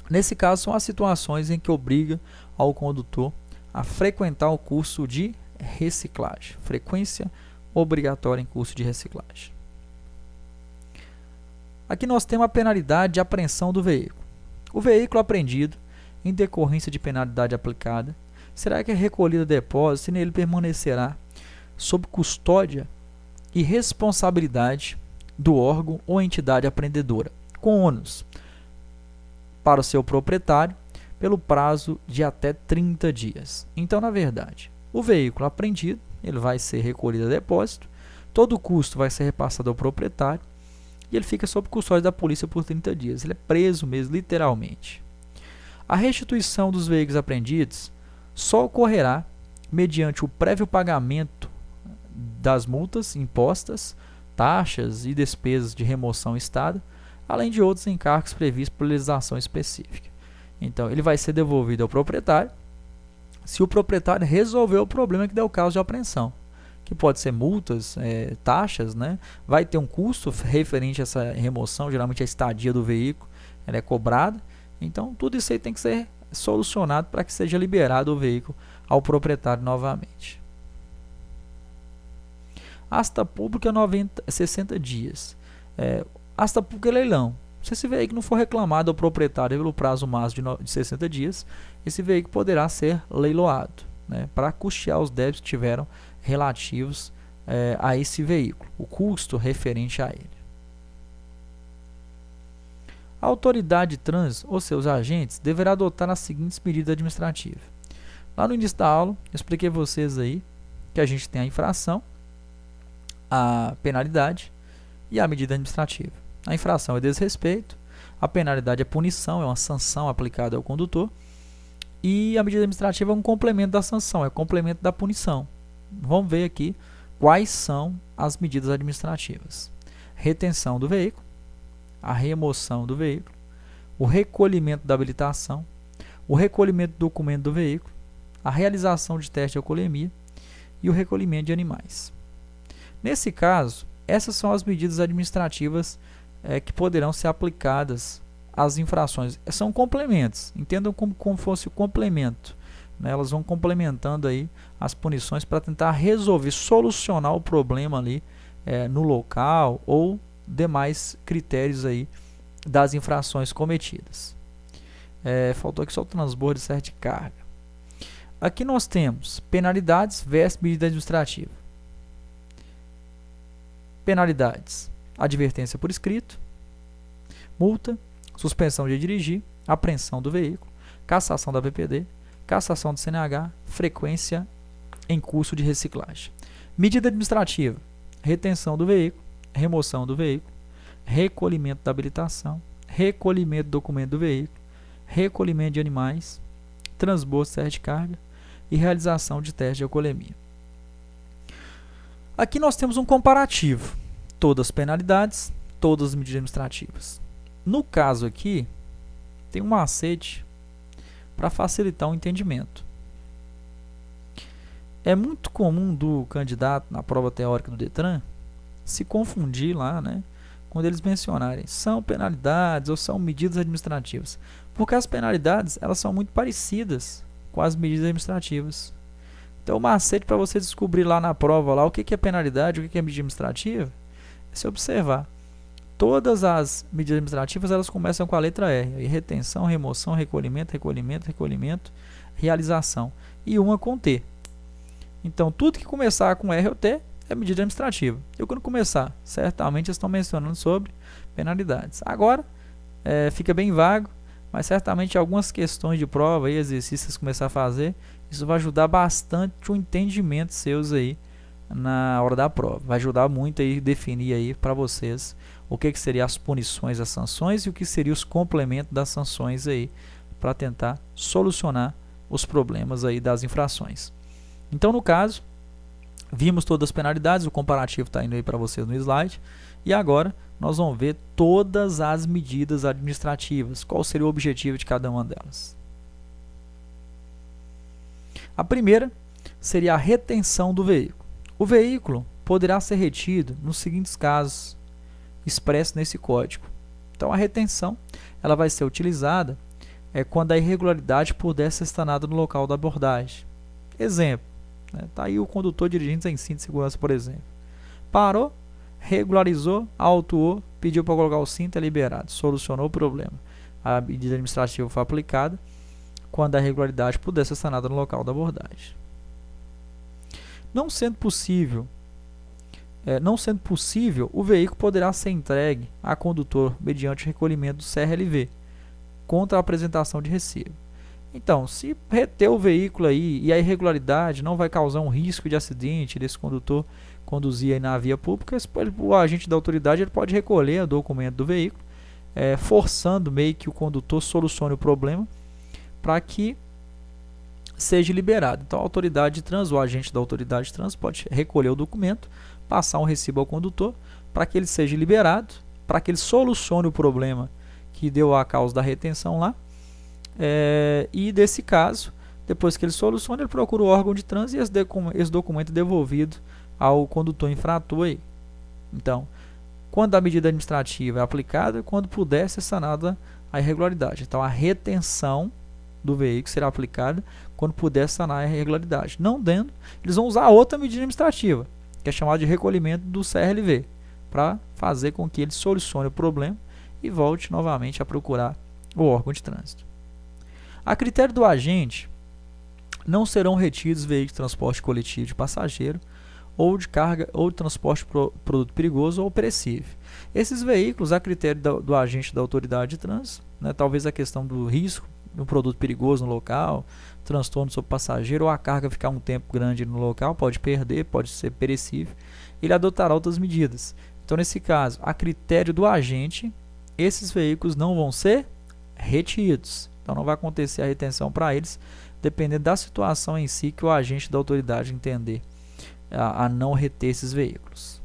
Nesse caso, são as situações em que obriga ao condutor a frequentar o curso de reciclagem. Frequência obrigatória em curso de reciclagem. Aqui nós temos a penalidade de apreensão do veículo. O veículo apreendido, em decorrência de penalidade aplicada, será que é recolhido a depósito se nele permanecerá sob custódia e responsabilidade do órgão ou entidade apreendedora, com ônus para o seu proprietário pelo prazo de até 30 dias. Então, na verdade, o veículo apreendido, ele vai ser recolhido a depósito, todo o custo vai ser repassado ao proprietário e ele fica sob custódia da polícia por 30 dias. Ele é preso mesmo, literalmente. A restituição dos veículos apreendidos só ocorrerá mediante o prévio pagamento das multas impostas, taxas e despesas de remoção ao Estado, além de outros encargos previstos por legislação específica. Então, ele vai ser devolvido ao proprietário se o proprietário resolver o problema que deu causa de apreensão, que pode ser multas, taxas, né? Vai ter um custo referente a essa remoção, geralmente a estadia do veículo, ela é cobrada. Então, tudo isso aí tem que ser solucionado para que seja liberado o veículo ao proprietário novamente. Asta pública 60 dias. Asta pública é leilão. Se esse veículo não for reclamado ao proprietário pelo prazo máximo de 60 dias, esse veículo poderá ser leiloado. né, para custear os débitos que tiveram relativos a esse veículo, o custo referente a ele. A autoridade de trânsito ou seus agentes deverá adotar as seguintes medidas administrativas. Lá no início da aula, eu expliquei a vocês aí que a gente tem a infração, a penalidade e a medida administrativa. A infração é desrespeito, a penalidade é punição, é uma sanção aplicada ao condutor, e a medida administrativa é um complemento da sanção, é complemento da punição. Vamos ver aqui quais são as medidas administrativas. Retenção do veículo, a remoção do veículo, o recolhimento da habilitação, o recolhimento do documento do veículo, a realização de teste de alcoolemia e o recolhimento de animais. Nesse caso, essas são as medidas administrativas que poderão ser aplicadas às infrações. São complementos, entendam como fosse o complemento, né? Elas vão complementando aí as punições para tentar resolver, solucionar o problema ali no local ou demais critérios aí das infrações cometidas. Faltou aqui só o transbordo de excesso de carga. Aqui nós temos penalidades versus medida administrativa. Penalidades: advertência por escrito, multa, suspensão de dirigir, apreensão do veículo, cassação da VPD, cassação do CNH, frequência em curso de reciclagem. Medida administrativa: retenção do veículo, remoção do veículo, recolhimento da habilitação, recolhimento do documento do veículo, recolhimento de animais, transbordo de excesso de carga e realização de teste de alcoolemia. Aqui nós temos um comparativo, todas as penalidades, todas as medidas administrativas. No caso aqui, tem um macete para facilitar o entendimento. É muito comum do candidato na prova teórica do Detran se confundir lá, né, quando eles mencionarem são penalidades ou são medidas administrativas, porque as penalidades elas são muito parecidas com as medidas administrativas. Então o macete para você descobrir lá na prova lá, o que é penalidade, o que é medida administrativa, é se observar. Todas as medidas administrativas elas começam com a letra R, e retenção, remoção, recolhimento, recolhimento, recolhimento, realização, e uma com T. Então tudo que começar com R ou T é medida administrativa. E quando começar, certamente eles estão mencionando sobre penalidades. Agora, fica bem vago, mas certamente algumas questões de prova e exercícios começar a fazer, isso vai ajudar bastante o entendimento seus aí na hora da prova. Vai ajudar muito aí definir aí para vocês o que seriam as punições, as sanções e o que seriam os complementos das sanções aí para tentar solucionar os problemas aí das infrações. Então, no caso, vimos todas as penalidades, o comparativo está indo aí para vocês no slide. E agora nós vamos ver todas as medidas administrativas. Qual seria o objetivo de cada uma delas? A primeira seria a retenção do veículo. O veículo poderá ser retido nos seguintes casos expressos nesse código. Então a retenção ela vai ser utilizada quando a irregularidade puder ser sanada no local da abordagem. Exemplo. Tá aí o condutor dirigindo sem cinto de segurança, por exemplo. Parou, regularizou, autuou, pediu para colocar o cinto, é liberado. Solucionou o problema. A medida administrativa foi aplicada quando a irregularidade puder ser sanada no local da abordagem. Não sendo possível, o veículo poderá ser entregue a condutor mediante recolhimento do CRLV contra a apresentação de recibo. Então, se reter o veículo aí e a irregularidade não vai causar um risco de acidente desse condutor conduzir aí na via pública, o agente da autoridade ele pode recolher o documento do veículo, forçando meio que o condutor solucione o problema para que seja liberado. Então, a autoridade de trânsito, o agente da autoridade de trânsito pode recolher o documento, passar um recibo ao condutor para que ele seja liberado, para que ele solucione o problema que deu a causa da retenção lá. E desse caso, depois que ele soluciona, ele procura o órgão de trânsito e esse documento é devolvido ao condutor infrator aí. Então, quando a medida administrativa é aplicada, quando puder ser sanada a irregularidade. Então, a retenção do veículo será aplicada quando puder sanar a irregularidade. Não dando, eles vão usar outra medida administrativa, que é chamada de recolhimento do CRLV, para fazer com que ele solucione o problema e volte novamente a procurar o órgão de trânsito. A critério do agente, não serão retidos veículos de transporte coletivo de passageiro ou de carga ou de transporte de produto perigoso ou perecível. Esses veículos, a critério do agente da autoridade de trânsito, né, talvez a questão do risco de um produto perigoso no local, transtorno sobre passageiro ou a carga ficar um tempo grande no local, pode perder, pode ser perecível, ele adotará outras medidas. Então, nesse caso, a critério do agente, esses veículos não vão ser retidos. Então, não vai acontecer a retenção para eles, dependendo da situação em si que o agente da autoridade entender a não reter esses veículos.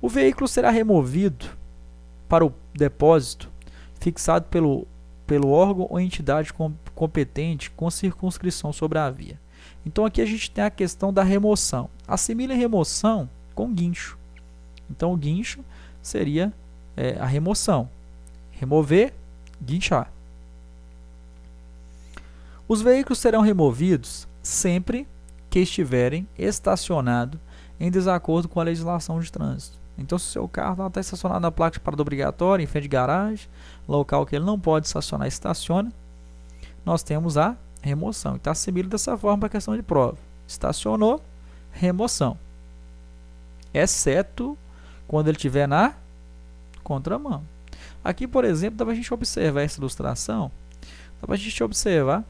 O veículo será removido para o depósito fixado pelo órgão ou entidade competente com circunscrição sobre a via. Então aqui a gente tem a questão da remoção. Assimile remoção com guincho. Então o guincho seria a remoção. Remover, guinchar. Os veículos serão removidos sempre que estiverem estacionados em desacordo com a legislação de trânsito. Então, se o seu carro está estacionado na placa de parada obrigatória, em frente de garagem, local que ele não pode estacionar, estaciona, nós temos a remoção. Então, assimila dessa forma para a questão de prova. Estacionou, remoção. Exceto quando ele estiver na contramão. Aqui, por exemplo, dá para a gente observar essa ilustração, dá para a gente observar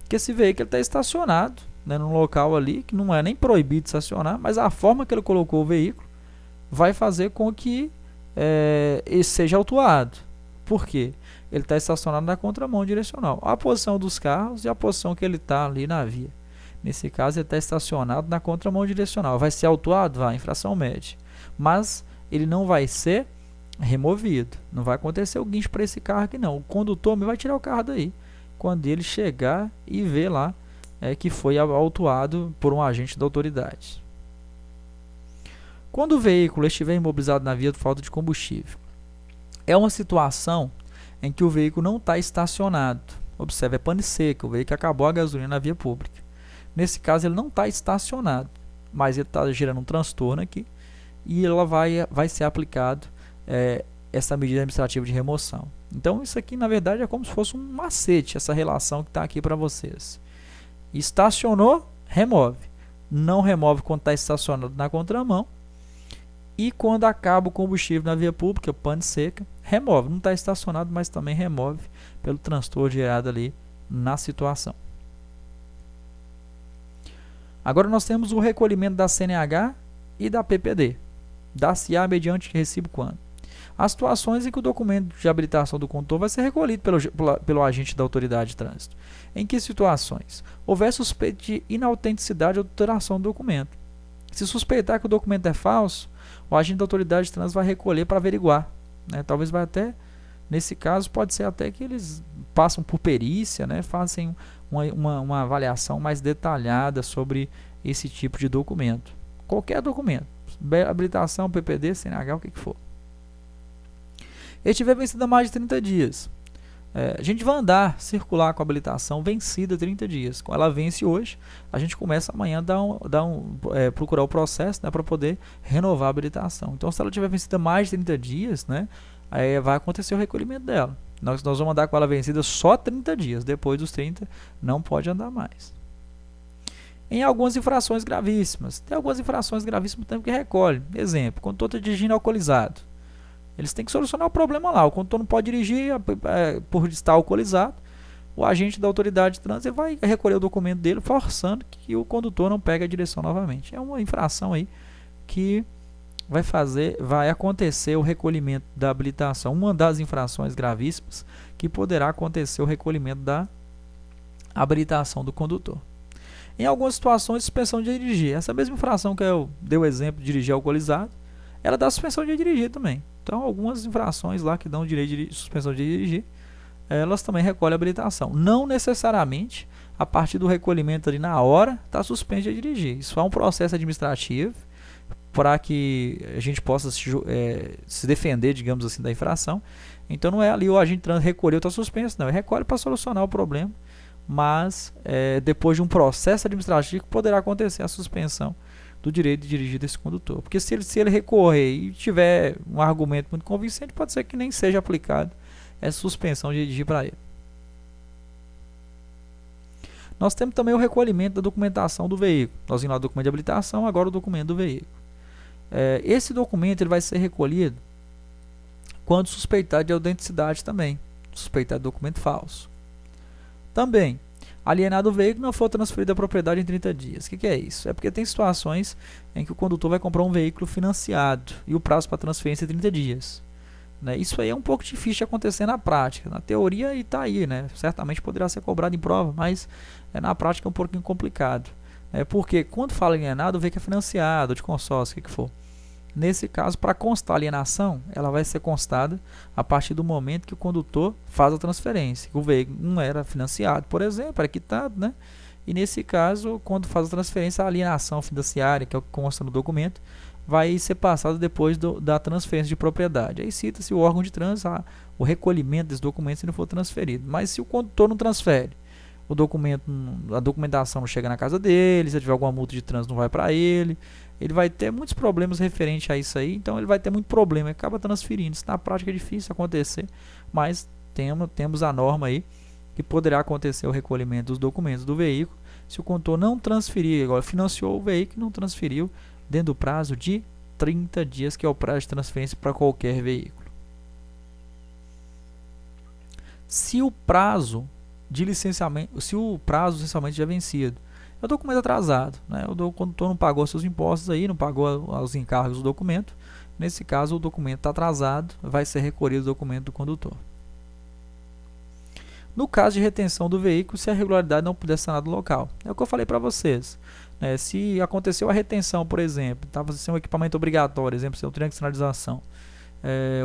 que esse veículo está estacionado, né, num local ali que não é nem proibido estacionar, mas a forma que ele colocou o veículo vai fazer com que ele seja autuado. Por quê? Ele está estacionado na contramão direcional. A posição dos carros e a posição que ele está ali na via. Nesse caso, ele está estacionado na contramão direcional. Vai ser autuado? Vai, infração média. Mas ele não vai ser removido. Não vai acontecer o guincho para esse carro aqui não. O condutor vai tirar o carro daí quando ele chegar e ver lá que foi autuado por um agente da autoridade. Quando o veículo estiver imobilizado na via por falta de combustível, é uma situação em que o veículo não está estacionado. Observe, é pane seca, o veículo acabou a gasolina na via pública. Nesse caso, ele não está estacionado, mas ele está gerando um transtorno aqui e ela vai ser aplicado essa medida administrativa de remoção. Então, isso aqui, na verdade, é como se fosse um macete, essa relação que está aqui para vocês. Estacionou, remove. Não remove quando está estacionado na contramão. E quando acaba o combustível na via pública, pane seca, remove. Não está estacionado, mas também remove pelo transtorno gerado ali na situação. Agora nós temos o recolhimento da CNH e da PPD. Dar-se-á mediante recibo quando? As situações em que o documento de habilitação do condutor vai ser recolhido pelo agente da autoridade de trânsito. Em que situações? Houver suspeita de inautenticidade ou adulteração do documento. Se suspeitar que o documento é falso, o agente da autoridade de trânsito vai recolher para averiguar. Né? Talvez vai até, nesse caso, pode ser até que eles passam por perícia, né? Fazem uma avaliação mais detalhada sobre esse tipo de documento. Qualquer documento, habilitação, PPD, CNH, o que for. Ele tiver vencido há mais de 30 dias. A gente vai circular com a habilitação vencida 30 dias. Quando ela vence hoje, a gente começa amanhã a procurar o processo, né, para poder renovar a habilitação. Então, se ela tiver vencida mais de 30 dias, né, aí vai acontecer o recolhimento dela. Nós vamos andar com ela vencida só 30 dias. Depois dos 30, não pode andar mais. Em algumas infrações gravíssimas. Tem algumas infrações gravíssimas também que recolhe. Exemplo, condutor está dirigindo alcoolizado. Eles têm que solucionar o problema lá. O condutor não pode dirigir por estar alcoolizado. O agente da autoridade de trânsito vai recolher o documento dele, forçando que o condutor não pegue a direção novamente. É uma infração aí que vai acontecer o recolhimento da habilitação. Uma das infrações gravíssimas que poderá acontecer o recolhimento da habilitação do condutor. Em algumas situações, suspensão de dirigir. Essa mesma infração que eu dei o exemplo de dirigir alcoolizado, ela dá suspensão de dirigir também. Então, algumas infrações lá que dão direito de suspensão de dirigir, elas também recolhem a habilitação. Não necessariamente, a partir do recolhimento ali na hora, está suspenso de dirigir. Isso é um processo administrativo para que a gente possa se defender, digamos assim, da infração. Então, não é ali o agente de trânsito recolheu, está suspenso. Não, ele recolhe para solucionar o problema, mas depois de um processo administrativo poderá acontecer a suspensão do direito de dirigir desse condutor. Porque se ele recorrer e tiver um argumento muito convincente, pode ser que nem seja aplicado essa suspensão de dirigir para ele. Nós temos também o recolhimento da documentação do veículo. Nós vimos lá o documento de habilitação, agora o documento do veículo. Esse documento ele vai ser recolhido quando suspeitado de autenticidade também, suspeitado de documento falso. Também, alienado o veículo não for transferido a propriedade em 30 dias. O que é isso? É porque tem situações em que o condutor vai comprar um veículo financiado e o prazo para transferência é 30 dias. Né? Isso aí é um pouco difícil de acontecer na prática. Na teoria está aí, né? Certamente poderá ser cobrado em prova, mas na prática é um pouquinho complicado. Porque quando fala alienado, o veículo é financiado, de consórcio, o que for. Nesse caso, para constar a alienação, ela vai ser constada a partir do momento que o condutor faz a transferência. O veículo não era financiado, por exemplo, era quitado, né? E nesse caso, quando faz a transferência, a alienação fiduciária, que é o que consta no documento, vai ser passada depois da transferência de propriedade. Aí cita-se o órgão de trânsito, o recolhimento desse documento se não for transferido. Mas se o condutor não transfere, a documentação não chega na casa dele, se tiver alguma multa de trânsito não vai para ele vai ter muitos problemas referentes a isso aí, então ele vai ter muito problema, acaba transferindo. Isso na prática é difícil acontecer, mas temos a norma aí que poderá acontecer o recolhimento dos documentos do veículo se o condutor não transferir, agora financiou o veículo e não transferiu dentro do prazo de 30 dias, que é o prazo de transferência para qualquer veículo. Se o prazo de licenciamento já é vencido, é o documento atrasado, né? O condutor não pagou seus impostos aí, não pagou os encargos do documento. Nesse caso, o documento está atrasado, vai ser recolhido o documento do condutor. No caso de retenção do veículo, se a irregularidade não puder sanar do local, é o que eu falei para vocês. Se aconteceu a retenção, por exemplo, estava sem um equipamento obrigatório, exemplo, sem um triângulo de sinalização,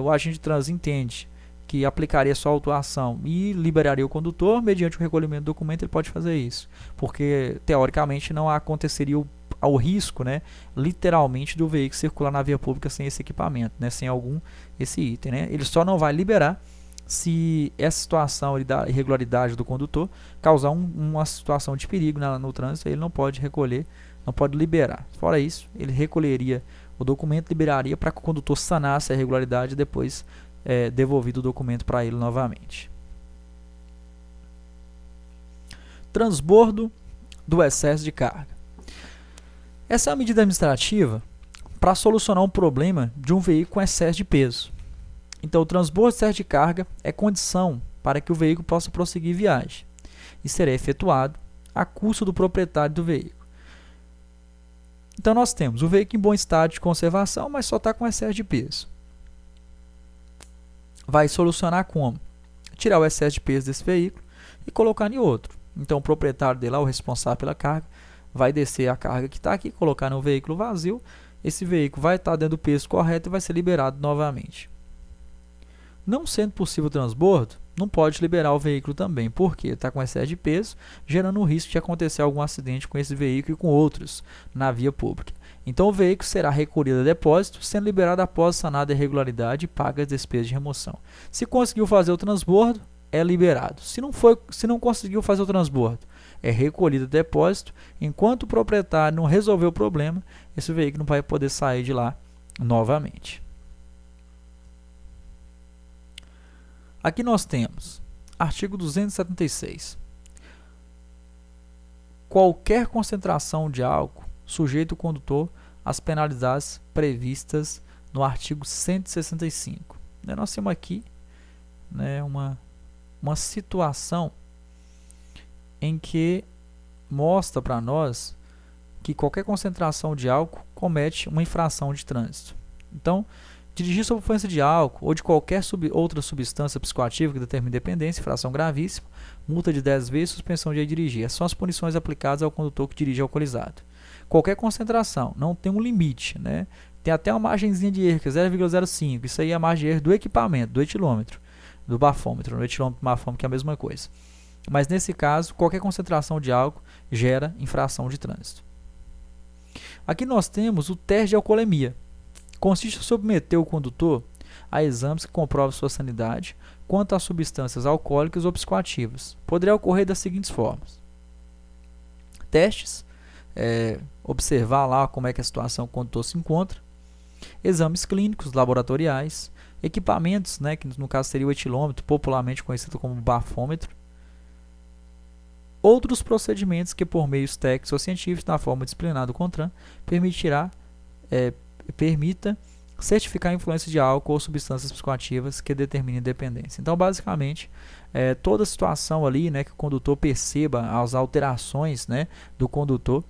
o agente de trânsito entende que aplicaria sua autuação e liberaria o condutor, mediante o recolhimento do documento, ele pode fazer isso. Porque, teoricamente, não aconteceria o risco, né, literalmente, do veículo circular na via pública sem esse equipamento, né, sem esse item. Né? Ele só não vai liberar se essa situação da irregularidade do condutor causar uma situação de perigo no trânsito, ele não pode recolher, não pode liberar. Fora isso, ele recolheria o documento, liberaria para que o condutor sanasse a irregularidade e depois devolvido o documento para ele novamente. Transbordo do excesso de carga. Essa é uma medida administrativa para solucionar um problema de um veículo com excesso de peso. Então, o transbordo de excesso de carga é condição para que o veículo possa prosseguir viagem e será efetuado a custo do proprietário do veículo. Então, nós temos o veículo em bom estado de conservação, mas só está com excesso de peso. Vai solucionar como? Tirar o excesso de peso desse veículo e colocar em outro. Então, o proprietário dele, o responsável pela carga, vai descer a carga que está aqui, colocar no veículo vazio. Esse veículo vai estar dentro do peso correto e vai ser liberado novamente. Não sendo possível o transbordo, não pode liberar o veículo também, porque está com excesso de peso, gerando o risco de acontecer algum acidente com esse veículo e com outros na via pública. Então, o veículo será recolhido a depósito, sendo liberado após sanada a irregularidade e paga as despesas de remoção. Se conseguiu fazer o transbordo, é liberado. Se não conseguiu fazer o transbordo, é recolhido a depósito. Enquanto o proprietário não resolver o problema, esse veículo não vai poder sair de lá novamente. Aqui nós temos artigo 276. Qualquer concentração de álcool sujeita o condutor às penalidades previstas no artigo 165. Nós temos aqui, né, uma situação em que mostra para nós que qualquer concentração de álcool comete uma infração de trânsito. Então, dirigir sob influência de álcool ou de qualquer outra substância psicoativa que determine dependência, infração gravíssima, multa de 10 vezes, suspensão de dirigir. Essas são as punições aplicadas ao condutor que dirige alcoolizado. Qualquer concentração, não tem um limite, né? Tem até uma margenzinha de erro, que é 0,05. Isso aí é a margem de erro do equipamento, do etilômetro, do bafômetro. No etilômetro e bafômetro que é a mesma coisa. Mas nesse caso, qualquer concentração de álcool gera infração de trânsito. Aqui nós temos o teste de alcoolemia. Consiste em submeter o condutor a exames que comprovam sua sanidade quanto a substâncias alcoólicas ou psicoativas. Poderá ocorrer das seguintes formas. Testes, observar lá como é que a situação do condutor se encontra. Exames clínicos, laboratoriais. Equipamentos, né, que no caso seria o etilômetro, popularmente conhecido como bafômetro. outros procedimentos que, por meios técnicos ou científicos, na forma disciplinar do CONTRAN, permita certificar a influência de álcool ou substâncias psicoativas que determinem dependência. Então, basicamente, toda situação ali, né, que o condutor perceba as alterações, né, do condutor,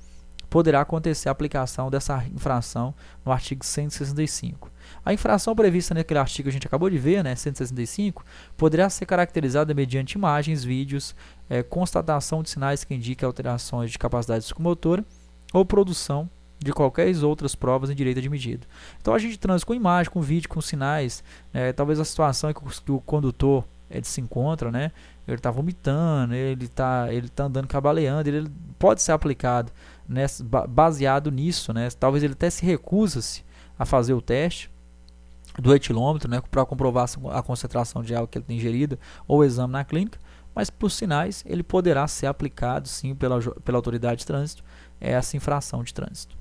poderá acontecer a aplicação dessa infração no artigo 165. A infração prevista naquele artigo que a gente acabou de ver, né, 165, poderá ser caracterizada mediante imagens, vídeos, constatação de sinais que indiquem alterações de capacidade psicomotora ou produção de qualquer outras provas em direito de medida. Então a gente transa com imagem, com vídeo, com sinais, talvez a situação que o condutor se encontra, né, ele está vomitando, ele tá andando cabaleando, ele pode ser aplicado baseado nisso, né, talvez ele até se recusa-se a fazer o teste do etilômetro, né, para comprovar a concentração de álcool que ele tem ingerido ou o exame na clínica, mas por sinais ele poderá ser aplicado sim pela autoridade de trânsito essa infração de trânsito.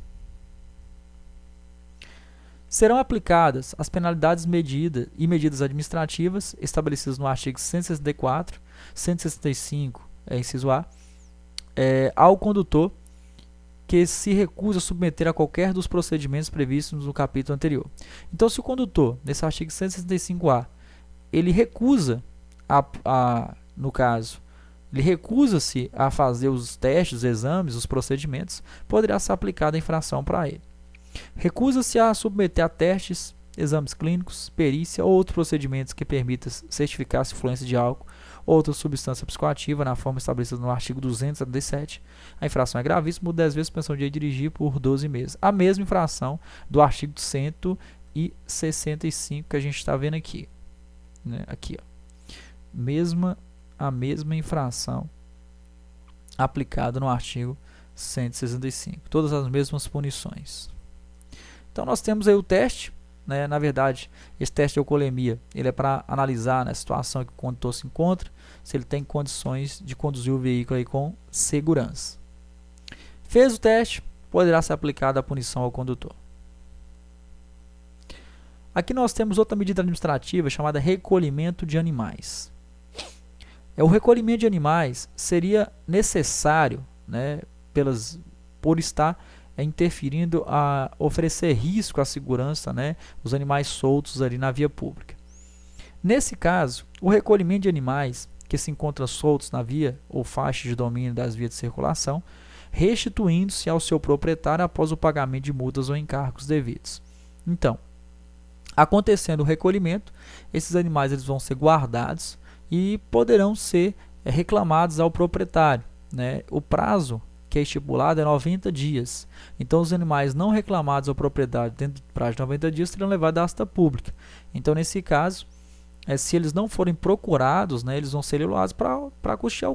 Serão aplicadas as penalidades e medidas administrativas estabelecidas no artigo 164, 165, inciso A, ao condutor que se recusa a submeter a qualquer dos procedimentos previstos no capítulo anterior. Então, se o condutor, nesse artigo 165A, ele recusa, no caso, ele recusa-se a fazer os testes, os exames, os procedimentos, poderá ser aplicada a infração para ele. Recusa-se a submeter a testes, exames clínicos, perícia ou outros procedimentos que permitam certificar a influência de álcool ou outra substância psicoativa na forma estabelecida no artigo 277. A infração é gravíssima, 10 vezes suspensão de dirigir por 12 meses. A mesma infração do artigo 165 que a gente está vendo aqui. Né? Aqui, ó. A mesma infração aplicada no artigo 165. Todas as mesmas punições. Então nós temos aí o teste, né? Na verdade, esse teste de alcoolemia ele é para analisar, né, a situação que o condutor se encontra, se ele tem condições de conduzir o veículo aí com segurança. Fez o teste, poderá ser aplicada a punição ao condutor. Aqui nós temos outra medida administrativa chamada recolhimento de animais. O recolhimento de animais seria necessário, né, por estar interferindo a oferecer risco à segurança, né, os animais soltos ali na via pública. Nesse caso, o recolhimento de animais que se encontram soltos na via ou faixa de domínio das vias de circulação, restituindo-se ao seu proprietário após o pagamento de multas ou encargos devidos. Então, acontecendo o recolhimento, esses animais eles vão ser guardados e poderão ser reclamados ao proprietário, né? O prazo que é estipulado é 90 dias. Então, os animais não reclamados ao proprietário dentro do prazo de 90 dias serão levados à asta pública. Então, nesse caso, se eles não forem procurados, né, eles vão ser leiloados para custear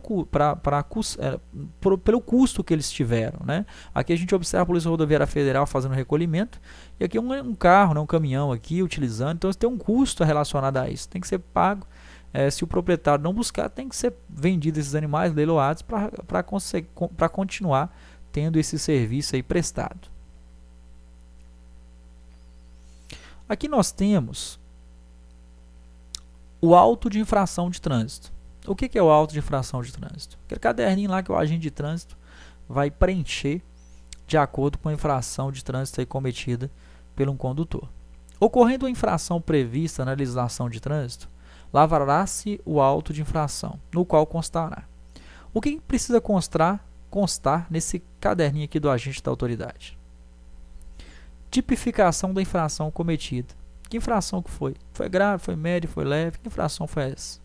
pelo custo que eles tiveram. Né? Aqui a gente observa a Polícia Rodoviária Federal fazendo recolhimento, e aqui um carro, né, um caminhão aqui utilizando, então tem um custo relacionado a isso, tem que ser pago. Se o proprietário não buscar, tem que ser vendido esses animais, leiloados, para continuar tendo esse serviço aí prestado. Aqui nós temos o auto de infração de trânsito. O que é o auto de infração de trânsito? Aquele caderninho lá que o agente de trânsito vai preencher de acordo com a infração de trânsito aí cometida pelo condutor. Ocorrendo a infração prevista na legislação de trânsito, lavrará-se o auto de infração, no qual constará. O que precisa constar nesse caderninho aqui do agente da autoridade? Tipificação da infração cometida. Que infração que foi? Foi grave, foi média, foi leve? Que infração foi essa?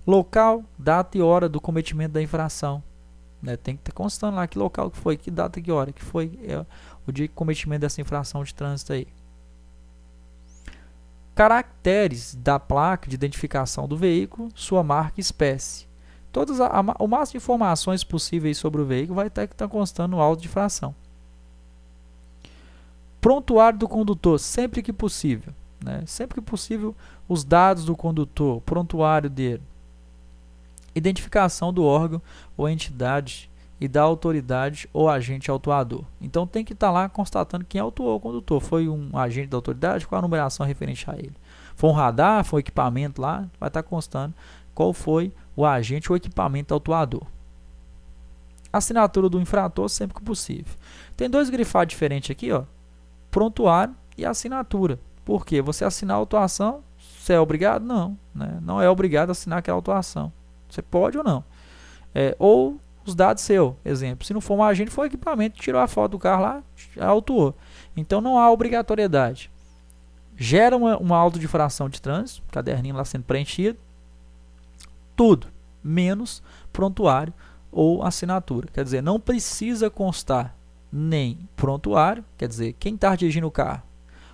Local, data e hora do cometimento da infração. Né? Tem que estar constando lá que local que foi, que data e que hora que foi o dia de cometimento dessa infração de trânsito aí. Caracteres da placa de identificação do veículo, sua marca e espécie. O máximo de informações possíveis sobre o veículo vai ter que estar constando no auto de infração. Prontuário do condutor, sempre que possível. Né? Sempre que possível, os dados do condutor, prontuário dele. Identificação do órgão ou entidade e da autoridade ou agente autuador. Então tem que estar lá constatando quem autuou o condutor. Foi um agente da autoridade, qual a numeração referente a ele. Foi um radar, foi um equipamento lá, vai estar constando qual foi o agente ou equipamento autuador. Assinatura do infrator sempre que possível. Tem dois grifados diferentes aqui, ó, prontuário e assinatura. Por quê? Você assinar a autuação, você é obrigado? Não, né? Não é obrigado a assinar aquela autuação. Você pode ou não. Ou os dados seus, exemplo. Se não for um agente, foi um equipamento, tirou a foto do carro lá, autuou. Então não há obrigatoriedade. Gera uma auto de infração de trânsito, caderninho lá sendo preenchido, tudo, menos prontuário ou assinatura. Quer dizer, não precisa constar nem prontuário, quer dizer, quem está dirigindo o carro,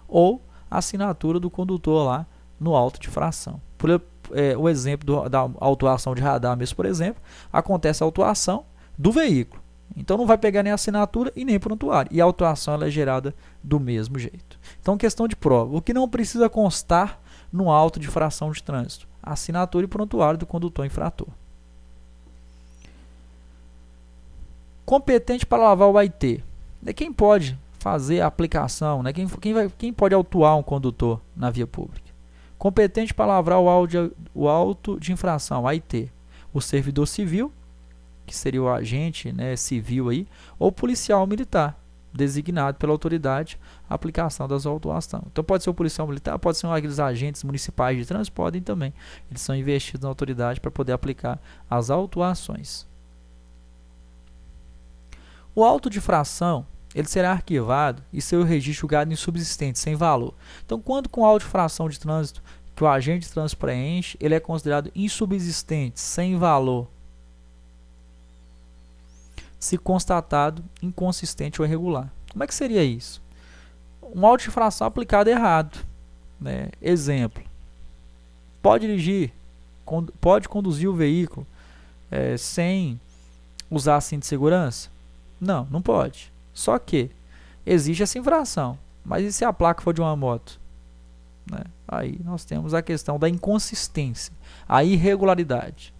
ou assinatura do condutor lá no auto de infração. O exemplo da autuação de radar mesmo, por exemplo, acontece a autuação do veículo. Então não vai pegar nem assinatura e nem prontuário. E a autuação ela é gerada do mesmo jeito. Então, questão de prova. O que não precisa constar no auto de infração de trânsito? Assinatura e prontuário do condutor infrator. Competente para lavar o AIT. Quem pode fazer a aplicação? Né? Quem pode autuar um condutor na via pública? Competente para lavrar o auto de infração, AIT. O servidor civil, que seria o agente, né, civil aí, ou policial militar, designado pela autoridade a aplicação das autuações. Então pode ser o policial militar, pode ser aqueles agentes municipais de trânsito, podem também. Eles são investidos na autoridade para poder aplicar as autuações. O auto de infração, ele será arquivado e seu registro julgado insubsistente, sem valor. Então, quando com auto de infração de trânsito que o agente de trânsito preenche, ele é considerado insubsistente, sem valor, se constatado inconsistente ou irregular. Como é que seria isso? Um auto de infração aplicado errado. Né? Exemplo, pode dirigir, pode conduzir o veículo sem usar cinto de segurança? Não, não pode. Só que existe essa infração. Mas e se a placa for de uma moto? Né? Aí nós temos a questão da inconsistência, a irregularidade.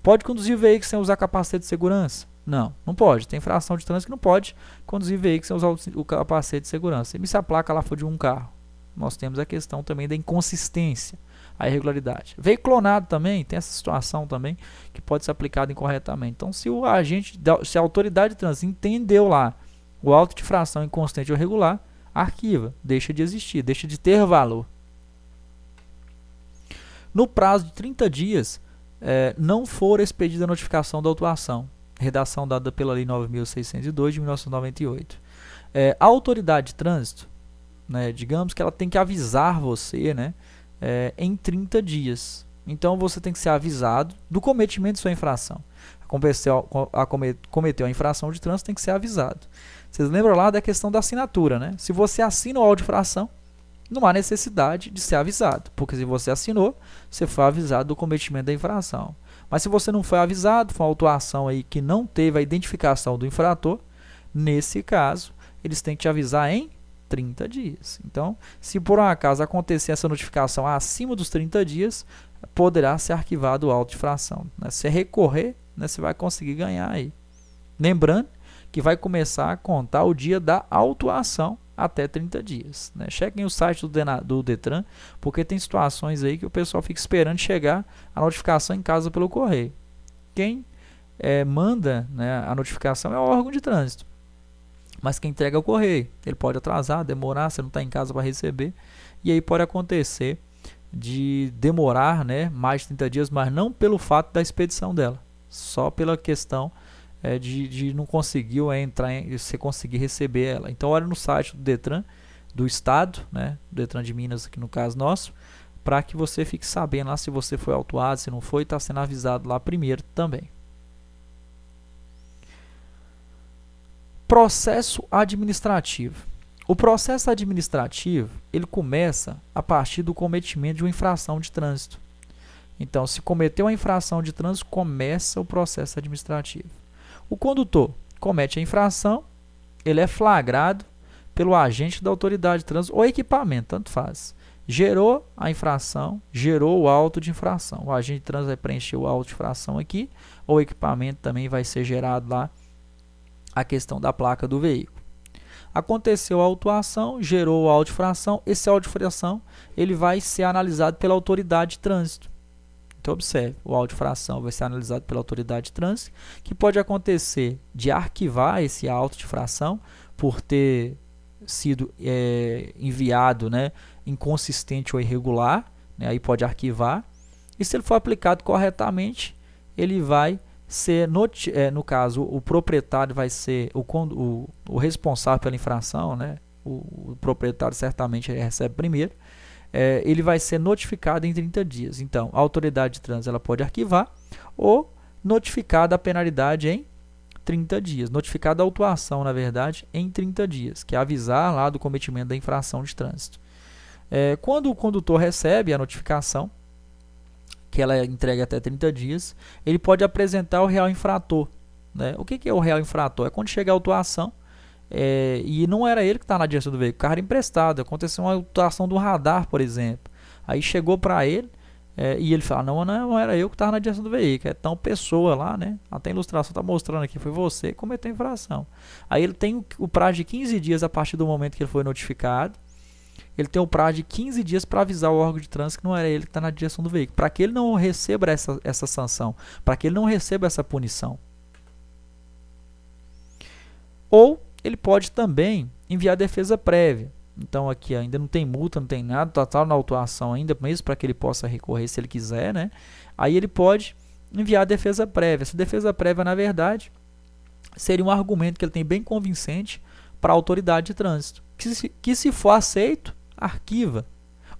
Pode conduzir o veículo sem usar capacete de segurança? Não, não pode. Tem infração de trânsito que não pode conduzir veículo sem usar o capacete de segurança. E se a placa lá for de um carro? Nós temos a questão também da inconsistência, a irregularidade. Veículo clonado também, tem essa situação também que pode ser aplicada incorretamente. Então, se a autoridade de trânsito entendeu lá o auto de infração inconsistente ou irregular, arquiva, deixa de existir, deixa de ter valor. No prazo de 30 dias, não for expedida a notificação da autuação, redação dada pela Lei 9.602 de 1998. A autoridade de trânsito, né, digamos que ela tem que avisar você, né, em 30 dias. Então, você tem que ser avisado do cometimento de sua infração. Cometeu a infração de trânsito, tem que ser avisado. Vocês lembram lá da questão da assinatura, né? Se você assina o auto de infração, não há necessidade de ser avisado, porque se você assinou, você foi avisado do cometimento da infração. Mas se você não foi avisado, foi uma autuação aí que não teve a identificação do infrator, nesse caso, eles têm que te avisar em 30 dias. Então, se por um acaso acontecer essa notificação acima dos 30 dias, poderá ser arquivado o auto de infração. Né? Se recorrer, né, você vai conseguir ganhar aí. Lembrando que vai começar a contar o dia da autuação até 30 dias. Né? Chequem o site do Detran, porque tem situações aí que o pessoal fica esperando chegar a notificação em casa pelo correio. Quem manda, né, a notificação é o órgão de trânsito, mas quem entrega é o correio. Ele pode atrasar, demorar, você não está em casa para receber, e aí pode acontecer de demorar, né, mais de 30 dias, mas não pelo fato da expedição dela, só pela questão de não conseguir você conseguir receber ela. Então olha no site do Detran do estado, né, do Detran de Minas aqui no caso nosso, para que você fique sabendo lá se você foi autuado, se não foi, está sendo avisado lá primeiro também. Processo administrativo. O processo administrativo, ele começa a partir do cometimento de uma infração de trânsito. Então, se cometeu uma infração de trânsito, começa o processo administrativo. O condutor comete a infração, ele é flagrado pelo agente da autoridade de trânsito ou equipamento, tanto faz. Gerou a infração, gerou o auto de infração. O agente de trânsito vai preencher o auto de infração aqui, ou o equipamento também vai ser gerado lá a questão da placa do veículo. Aconteceu a autuação, gerou o auto de infração, esse auto de infração ele vai ser analisado pela autoridade de trânsito. Então, observe, o auto de infração vai ser analisado pela autoridade de trânsito, que pode acontecer de arquivar esse auto de infração por ter sido enviado, né, inconsistente ou irregular, né, aí pode arquivar. E se ele for aplicado corretamente, ele vai ser, no caso, o proprietário vai ser o responsável pela infração, né, o proprietário certamente recebe primeiro, ele vai ser notificado em 30 dias. Então, a autoridade de trânsito ela pode arquivar ou notificar da penalidade em 30 dias. Notificar da autuação, na verdade, em 30 dias, que é avisar lá do cometimento da infração de trânsito. Quando o condutor recebe a notificação, que ela é entregue até 30 dias, ele pode apresentar o real infrator. Né? O que é o real infrator? É quando chega a autuação, e não era ele que está na direção do veículo, o carro era emprestado. Aconteceu uma autuação do radar, por exemplo. Aí chegou para ele, e ele fala, não era eu que estava na direção do veículo, é tal pessoa lá, né? Até a ilustração está mostrando aqui, foi você que cometeu a infração. Aí ele tem o prazo de 15 dias a partir do momento que ele foi notificado. Ele tem o prazo de 15 dias para avisar o órgão de trânsito que não era ele que está na direção do veículo, para que ele não receba essa sanção, para que ele não receba essa punição. Ou ele pode também enviar defesa prévia. Então aqui ainda não tem multa, não tem nada, está na autuação ainda, mesmo para que ele possa recorrer se ele quiser, né? Aí ele pode enviar a defesa prévia. Essa defesa prévia, na verdade, seria um argumento que ele tem bem convincente para a autoridade de trânsito, que se for aceito, arquiva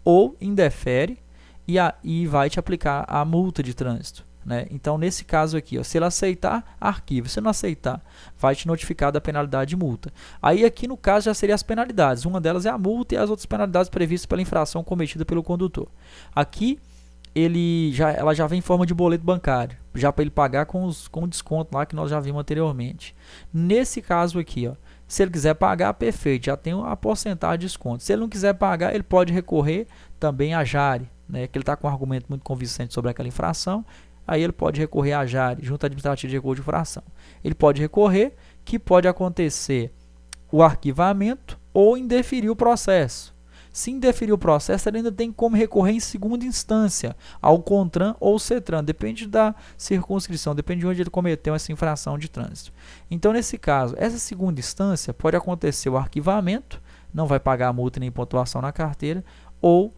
ou indefere e vai te aplicar a multa de trânsito. Né? Então, nesse caso aqui, se ele aceitar, arquiva. Se não aceitar, vai te notificar da penalidade de multa. Aí aqui no caso já seriam as penalidades. Uma delas é a multa e as outras penalidades previstas pela infração cometida pelo condutor. Aqui ela já vem em forma de boleto bancário, já para ele pagar com o desconto lá que nós já vimos anteriormente. Nesse caso aqui, se ele quiser pagar, perfeito, já tem a porcentagem de desconto. Se ele não quiser pagar, ele pode recorrer também à JARE, né, que ele está com um argumento muito convincente sobre aquela infração. Aí ele pode recorrer à JARE, Junta Administrativa de Recurso de Infração. Ele pode recorrer, que pode acontecer o arquivamento ou indeferir o processo. Se indeferir o processo, ele ainda tem como recorrer em segunda instância ao CONTRAN ou CETRAN, depende da circunscrição, depende de onde ele cometeu essa infração de trânsito. Então, nesse caso, essa segunda instância pode acontecer o arquivamento, não vai pagar a multa nem pontuação na carteira, ou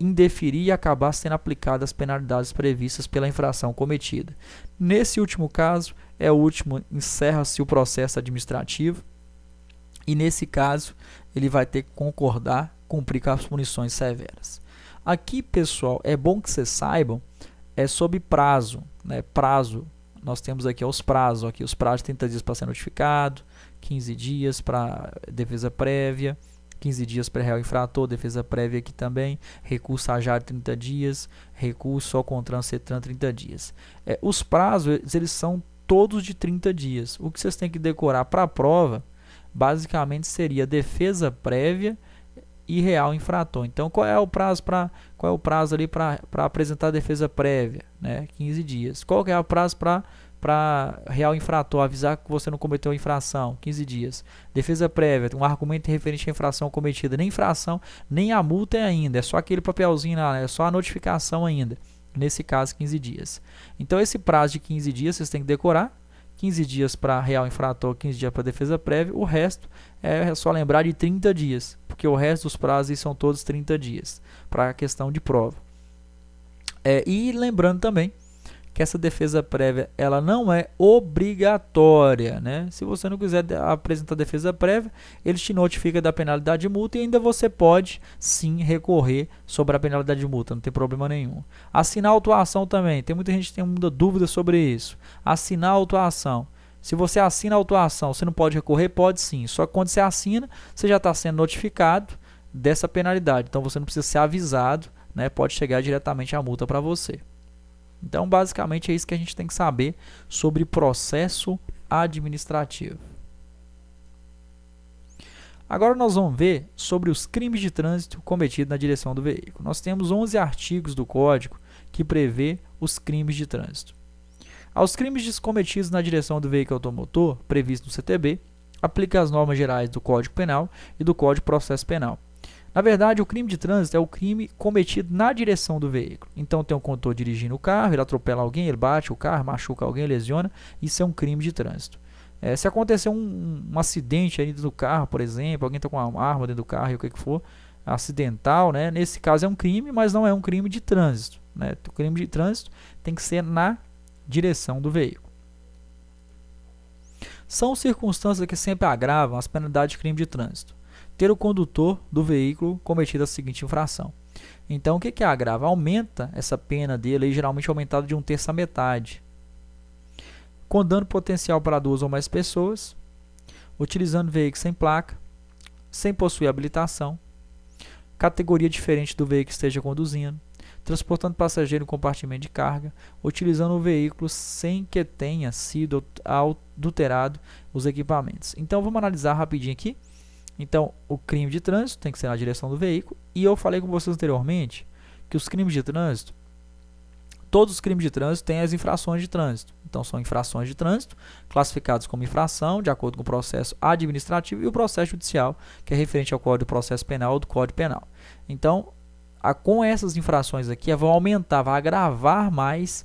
indeferir e acabar sendo aplicadas as penalidades previstas pela infração cometida. Nesse último caso, encerra-se o processo administrativo e nesse caso ele vai ter que concordar, cumprir com as punições severas. Aqui, pessoal, é bom que vocês saibam sobre prazo. Né? Prazo, nós temos aqui os prazos, os prazos de 30 dias para ser notificado, 15 dias para defesa prévia, 15 dias para réu infrator, defesa prévia aqui também, recurso à JARE 30 dias, recurso ao CONTRAN CETRAN 30 dias. Os prazos, eles são todos de 30 dias. O que vocês têm que decorar para a prova, basicamente seria defesa prévia e real infrator. Então, qual é o prazo ali para apresentar a defesa prévia? Né? 15 dias. Qual que é o prazo para real infrator, avisar que você não cometeu a infração, 15 dias. Defesa prévia, um argumento referente à infração cometida, nem infração, nem a multa ainda, é só aquele papelzinho lá, é só a notificação ainda, nesse caso 15 dias. Então esse prazo de 15 dias vocês têm que decorar, 15 dias para real infrator, 15 dias para defesa prévia, o resto é só lembrar de 30 dias, porque o resto dos prazos são todos 30 dias, para a questão de prova. E lembrando também, que essa defesa prévia ela não é obrigatória, né? Se você não quiser apresentar defesa prévia, ele te notifica da penalidade de multa e ainda você pode sim recorrer sobre a penalidade de multa, não tem problema nenhum. Assinar a autuação também, tem muita gente que tem muita dúvida sobre isso. Assinar a autuação. Se você assina a autuação, você não pode recorrer? Pode sim, só que quando você assina, você já está sendo notificado dessa penalidade, então você não precisa ser avisado, né? Pode chegar diretamente a multa para você. Então, basicamente, é isso que a gente tem que saber sobre processo administrativo. Agora nós vamos ver sobre os crimes de trânsito cometidos na direção do veículo. Nós temos 11 artigos do Código que prevê os crimes de trânsito. Aos crimes cometidos na direção do veículo automotor, previsto no CTB, aplica as normas gerais do Código Penal e do Código de Processo Penal. Na verdade, o crime de trânsito é o crime cometido na direção do veículo. Então, tem um condutor dirigindo o carro, ele atropela alguém, ele bate o carro, machuca alguém, lesiona. Isso é um crime de trânsito. Se acontecer um acidente aí dentro do carro, por exemplo, alguém está com uma arma dentro do carro e o que for, acidental, né? Nesse caso é um crime, mas não é um crime de trânsito, né? O crime de trânsito tem que ser na direção do veículo. São circunstâncias que sempre agravam as penalidades de crime de trânsito. Ter o condutor do veículo cometido a seguinte infração. Então, o que agrava? Aumenta essa pena dele, aí, geralmente aumentada de 1/3 à metade. Com dano potencial para 2 ou mais pessoas, utilizando veículo sem placa, sem possuir habilitação, categoria diferente do veículo que esteja conduzindo, transportando passageiro em compartimento de carga, utilizando o veículo sem que tenha sido adulterado os equipamentos. Então, vamos analisar rapidinho aqui. Então, o crime de trânsito tem que ser na direção do veículo. E eu falei com vocês anteriormente que os crimes de trânsito, todos os crimes de trânsito têm as infrações de trânsito. Então, são infrações de trânsito classificadas como infração, de acordo com o processo administrativo e o processo judicial, que é referente ao Código de Processo Penal ou do Código Penal. Então, com essas infrações aqui, vão aumentar, vai agravar mais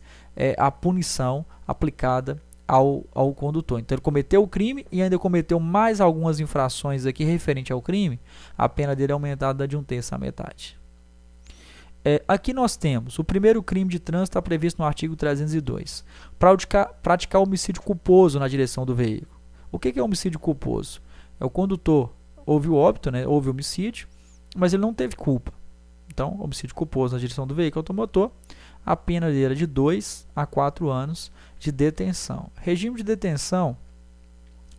a punição aplicada ao condutor. Então, ele cometeu o crime e ainda cometeu mais algumas infrações aqui referente ao crime, a pena dele é aumentada de 1/3 à metade. Aqui nós temos o primeiro crime de trânsito, está previsto no artigo 302. Praticar homicídio culposo na direção do veículo. O que é homicídio culposo? O condutor houve o óbito, né, houve o homicídio, mas ele não teve culpa. Então, homicídio culposo na direção do veículo automotor, a pena dele é de 2 a 4 anos de detenção. Regime de detenção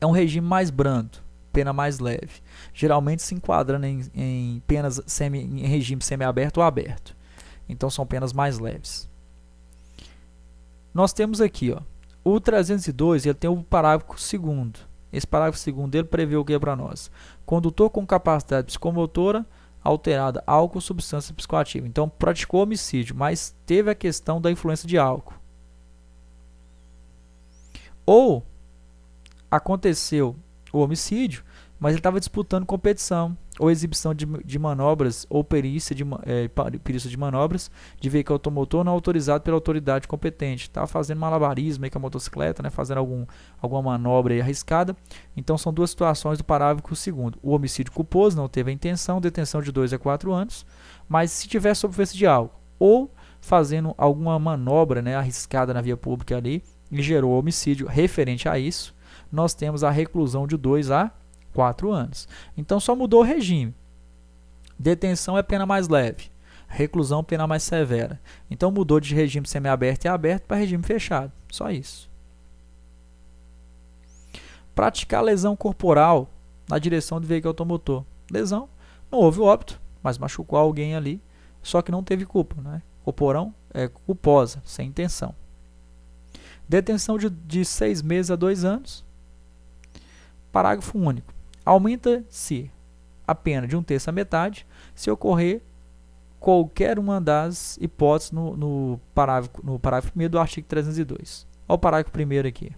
é um regime mais brando, pena mais leve, geralmente se enquadrando em penas em regime semiaberto ou aberto. Então, são penas mais leves. Nós temos aqui, ó, o 302, ele tem o parágrafo 2º. Esse parágrafo 2º dele prevê o que para nós? Condutor com capacidade psicomotora alterada, álcool, substância psicoativa. Então, praticou homicídio, mas teve a questão da influência de álcool. Ou aconteceu o homicídio, mas ele estava disputando competição, ou exibição de manobras, ou perícia de manobras de veículo automotor não autorizado pela autoridade competente. Estava fazendo malabarismo aí com a motocicleta, né, fazendo alguma manobra aí arriscada. Então, são duas situações do parágrafo 2º. O homicídio culposo não teve a intenção, detenção de 2 a 4 anos, mas se tiver sob influência de álcool, ou fazendo alguma manobra, né, arriscada na via pública ali, e gerou homicídio referente a isso, nós temos a reclusão de 2 a 4 anos. Então, só mudou o regime. Detenção é pena mais leve. Reclusão, pena mais severa. Então, mudou de regime semiaberto e aberto para regime fechado. Só isso. Praticar lesão corporal na direção do veículo automotor. Lesão, não houve óbito, mas machucou alguém ali, só que não teve culpa, né? Corporão é culposa, sem intenção. Detenção de 6 meses a 2 anos. Parágrafo único. Aumenta-se a pena de 1/3 à metade se ocorrer qualquer uma das hipóteses no parágrafo 1º do artigo 302. Olha o parágrafo 1º aqui.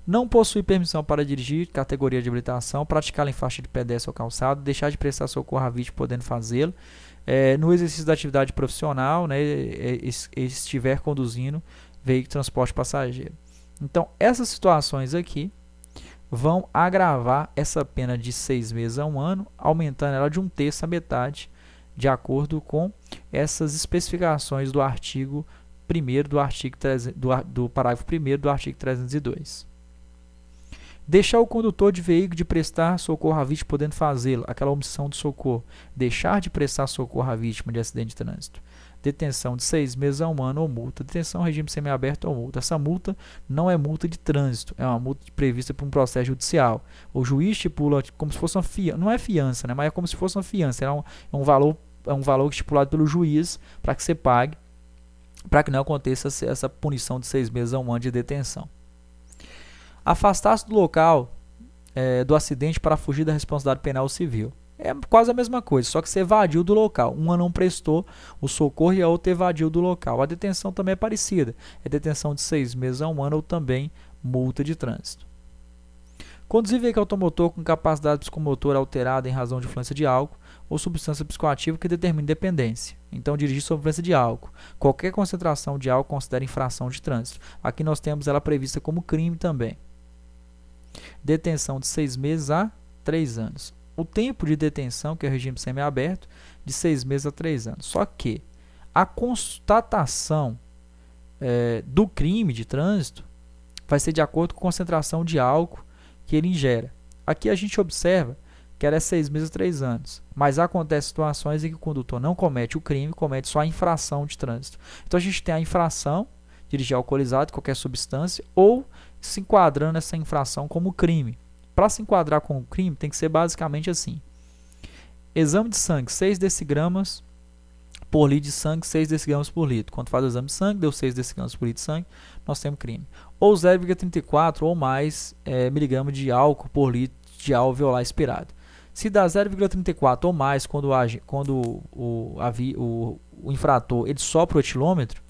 Não possui permissão para dirigir, categoria de habilitação, praticar em faixa de pedestre ou calçado, deixar de prestar socorro à vítima podendo fazê-lo, no exercício da atividade profissional, né, estiver conduzindo veículo de transporte passageiro. Então, essas situações aqui vão agravar essa pena de 6 meses a 1 ano, aumentando ela de 1/3 à metade, de acordo com essas especificações do artigo 1º do parágrafo 1º do artigo 302. Deixar o condutor de veículo de prestar socorro à vítima podendo fazê-lo, aquela omissão de socorro. Deixar de prestar socorro à vítima de acidente de trânsito. Detenção de 6 meses a 1 ano ou multa. Detenção, regime semiaberto ou multa. Essa multa não é multa de trânsito, é uma multa prevista por um processo judicial. O juiz estipula como se fosse uma fiança, não é fiança, né, mas é como se fosse uma fiança. É um valor estipulado pelo juiz para que você pague, para que não aconteça essa punição de 6 meses a 1 ano de detenção. Afastar-se do local do acidente para fugir da responsabilidade penal civil. É quase a mesma coisa, só que você evadiu do local. Uma não prestou o socorro e a outra evadiu do local. A detenção também é parecida. É detenção de 6 meses a 1 ano ou também multa de trânsito. Conduzir veículo automotor com capacidade psicomotora alterada em razão de influência de álcool ou substância psicoativa que determine dependência. Então, dirigir sob influência de álcool. Qualquer concentração de álcool considera infração de trânsito. Aqui nós temos ela prevista como crime também. Detenção de 6 meses a 3 anos. O tempo de detenção, que é o regime semiaberto, de 6 meses a 3 anos. Só que a constatação do crime de trânsito vai ser de acordo com a concentração de álcool que ele ingere. Aqui a gente observa que ela é 6 meses a 3 anos, mas acontecem situações em que o condutor não comete o crime, comete só a infração de trânsito. Então a gente tem a infração, dirigir alcoolizado, qualquer substância, ou se enquadrando essa infração como crime. Para se enquadrar como crime, tem que ser basicamente assim: exame de sangue, 6 decigramas por litro de sangue, 6 decigramas por litro. Quando faz o exame de sangue, deu 6 decigramas por litro de sangue, nós temos crime. Ou 0,34 ou mais miligramas de álcool por litro de álcool alveolar expirado. Se dá 0,34 ou mais quando o infrator ele sopra o etilômetro,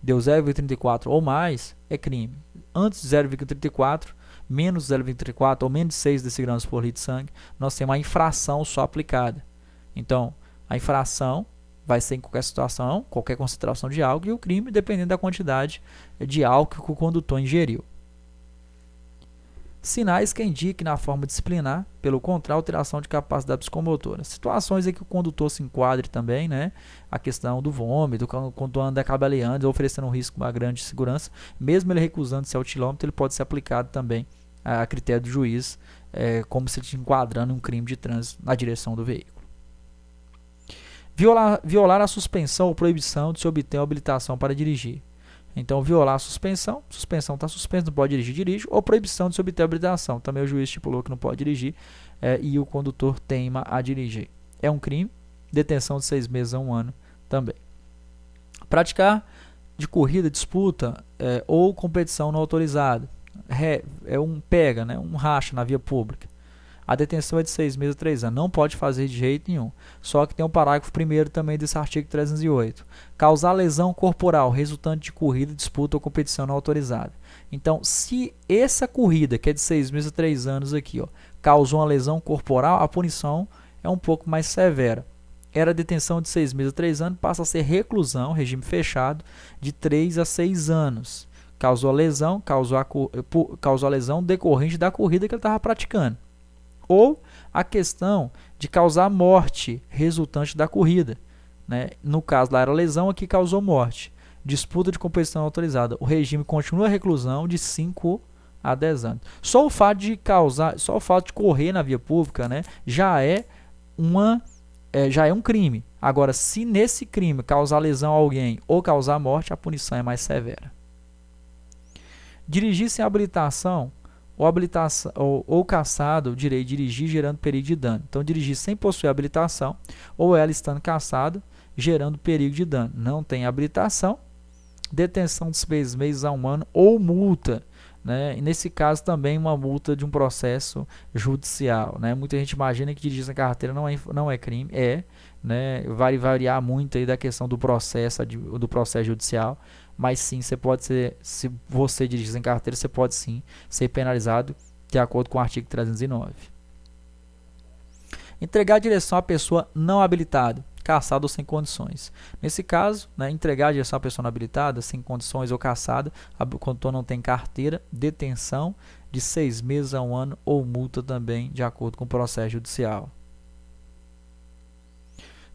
deu 0,34 ou mais, é crime. Antes de 0,34, menos 0,34 ou menos de 6 decigramas por litro de sangue, nós temos a infração só aplicada. Então, a infração vai ser em qualquer situação, qualquer concentração de álcool, e o crime dependendo da quantidade de álcool que o condutor ingeriu. Sinais que indiquem na forma disciplinar, pelo contrário, alteração de capacidade psicomotora. Situações em que o condutor se enquadre também, né? A questão do vômito, quando o condutor anda cabaleando, oferecendo um risco a grande segurança, mesmo ele recusando-se ao etilômetro, ele pode ser aplicado também a critério do juiz, como se ele estivesse enquadrando um crime de trânsito na direção do veículo. Violar a suspensão ou proibição de se obter uma habilitação para dirigir. Então, violar a suspensão está suspensa, não pode dirigir, dirige, ou proibição de se obter a habilitação. Também o juiz estipulou que não pode dirigir e o condutor teima a dirigir. É um crime, detenção de 6 meses a 1 ano também. Praticar de corrida, disputa ou competição não autorizada. É um pega, né, um racha na via pública. A detenção é de 6 meses a 3 anos. Não pode fazer de jeito nenhum. Só que tem um parágrafo 1º também desse artigo 308. Causar lesão corporal resultante de corrida, disputa ou competição não autorizada. Então, se essa corrida, que é de 6 meses a 3 anos aqui, causou uma lesão corporal, a punição é um pouco mais severa. Era detenção de 6 meses a 3 anos, passa a ser reclusão, regime fechado, de 3 a 6 anos. Causou a lesão, causou a lesão decorrente da corrida que ele estava praticando. Ou a questão de causar morte resultante da corrida, né? No caso lá era lesão, aqui causou morte. Disputa de competição autorizada. O regime continua reclusão de 5 a 10 anos. Só o fato de correr na via pública, né, já é um crime. Agora, se nesse crime causar lesão a alguém ou causar morte, a punição é mais severa. Dirigir sem habilitação ou cassado o direito de dirigir gerando perigo de dano. Então, dirigir sem possuir habilitação ou ela estando cassado, gerando perigo de dano. Não tem habilitação, detenção de 6 meses a 1 ano ou multa, né? E nesse caso também uma multa de um processo judicial, né? Muita gente imagina que dirigir sem carteira não é crime, né? Vai variar muito aí da questão do processo judicial. Mas sim, se você dirigir sem carteira, você pode sim ser penalizado de acordo com o artigo 309. Entregar a direção à pessoa não habilitada, cassada ou sem condições. Nesse caso, né, entregar a direção à pessoa não habilitada, sem condições ou cassada, o condutor não tem carteira, detenção de 6 meses a 1 ano ou multa também de acordo com o processo judicial.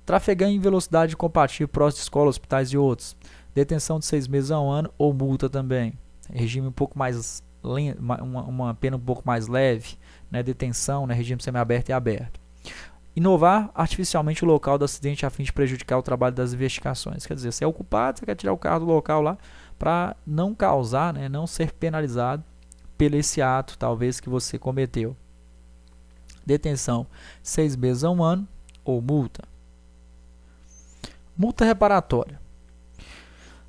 Trafegar em velocidade compatível próximo de escolas, hospitais e outros. Detenção de 6 meses a 1 ano ou multa também. Regime um pouco mais uma pena um pouco mais leve, né? Detenção, né? Regime semiaberto e aberto. Inovar artificialmente o local do acidente a fim de prejudicar o trabalho das investigações. Quer dizer, você é o culpado, você quer tirar o carro do local lá para não causar, né? Não ser penalizado pelo esse ato, talvez, que você cometeu. Detenção 6 meses a 1 ano ou multa. Multa reparatória.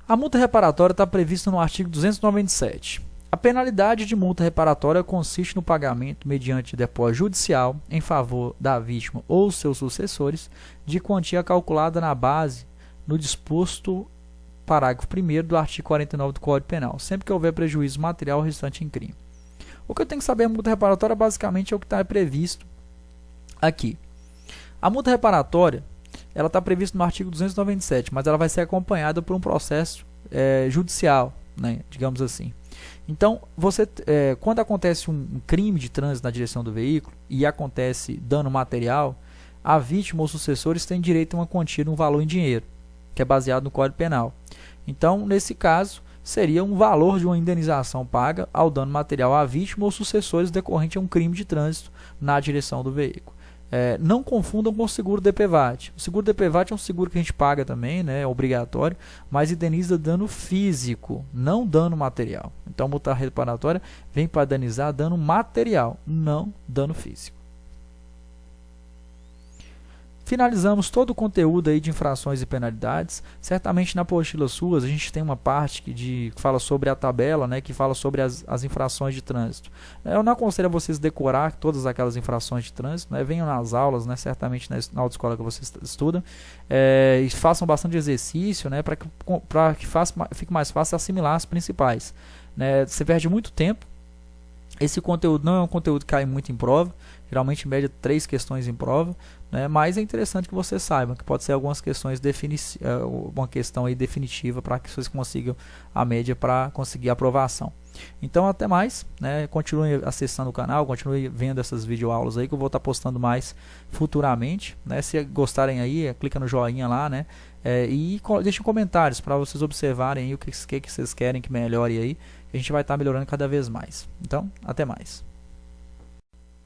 A multa reparatória está prevista no artigo 297. A penalidade de multa reparatória consiste no pagamento, mediante depósito judicial, em favor da vítima ou seus sucessores, de quantia calculada na base no disposto parágrafo 1º do artigo 49 do Código Penal, sempre que houver prejuízo material restante em crime. O que eu tenho que saber, a multa reparatória basicamente é o que está previsto aqui. A multa reparatória, ela está prevista no artigo 297, mas ela vai ser acompanhada por um processo judicial, né, digamos assim. Então, quando acontece um crime de trânsito na direção do veículo e acontece dano material, a vítima ou sucessores têm direito a uma quantia de um valor em dinheiro, que é baseado no Código Penal. Então, nesse caso, seria um valor de uma indenização paga ao dano material à vítima ou sucessores decorrente a um crime de trânsito na direção do veículo. Não confundam com o seguro DPVAT. O seguro DPVAT é um seguro que a gente paga também, né, é obrigatório, mas indeniza dano físico, não dano material. Então, a multa reparatória vem para indenizar dano material, não dano físico. Finalizamos todo o conteúdo aí de infrações e penalidades. Certamente na apostila suas a gente tem uma parte que fala sobre a tabela, né, que fala sobre as infrações de trânsito. Eu não aconselho a vocês decorar todas aquelas infrações de trânsito, né, venham nas aulas, né, certamente na autoescola que vocês estudam, e façam bastante exercício, né, para que fique mais fácil assimilar as principais. Né. Você perde muito tempo. Esse conteúdo não é um conteúdo que cai muito em prova, geralmente em média 3 questões em prova, né? Mas é interessante que você saiba que pode ser algumas questões uma questão aí definitiva para que vocês consigam a média para conseguir a aprovação. Então até mais, né? Continue acessando o canal, continue vendo essas videoaulas aí que eu vou estar postando mais futuramente, né? Se gostarem aí, clica no joinha lá, né? E deixem comentários para vocês observarem aí o que vocês querem que melhore aí, que a gente vai estar melhorando cada vez mais. Então, até mais.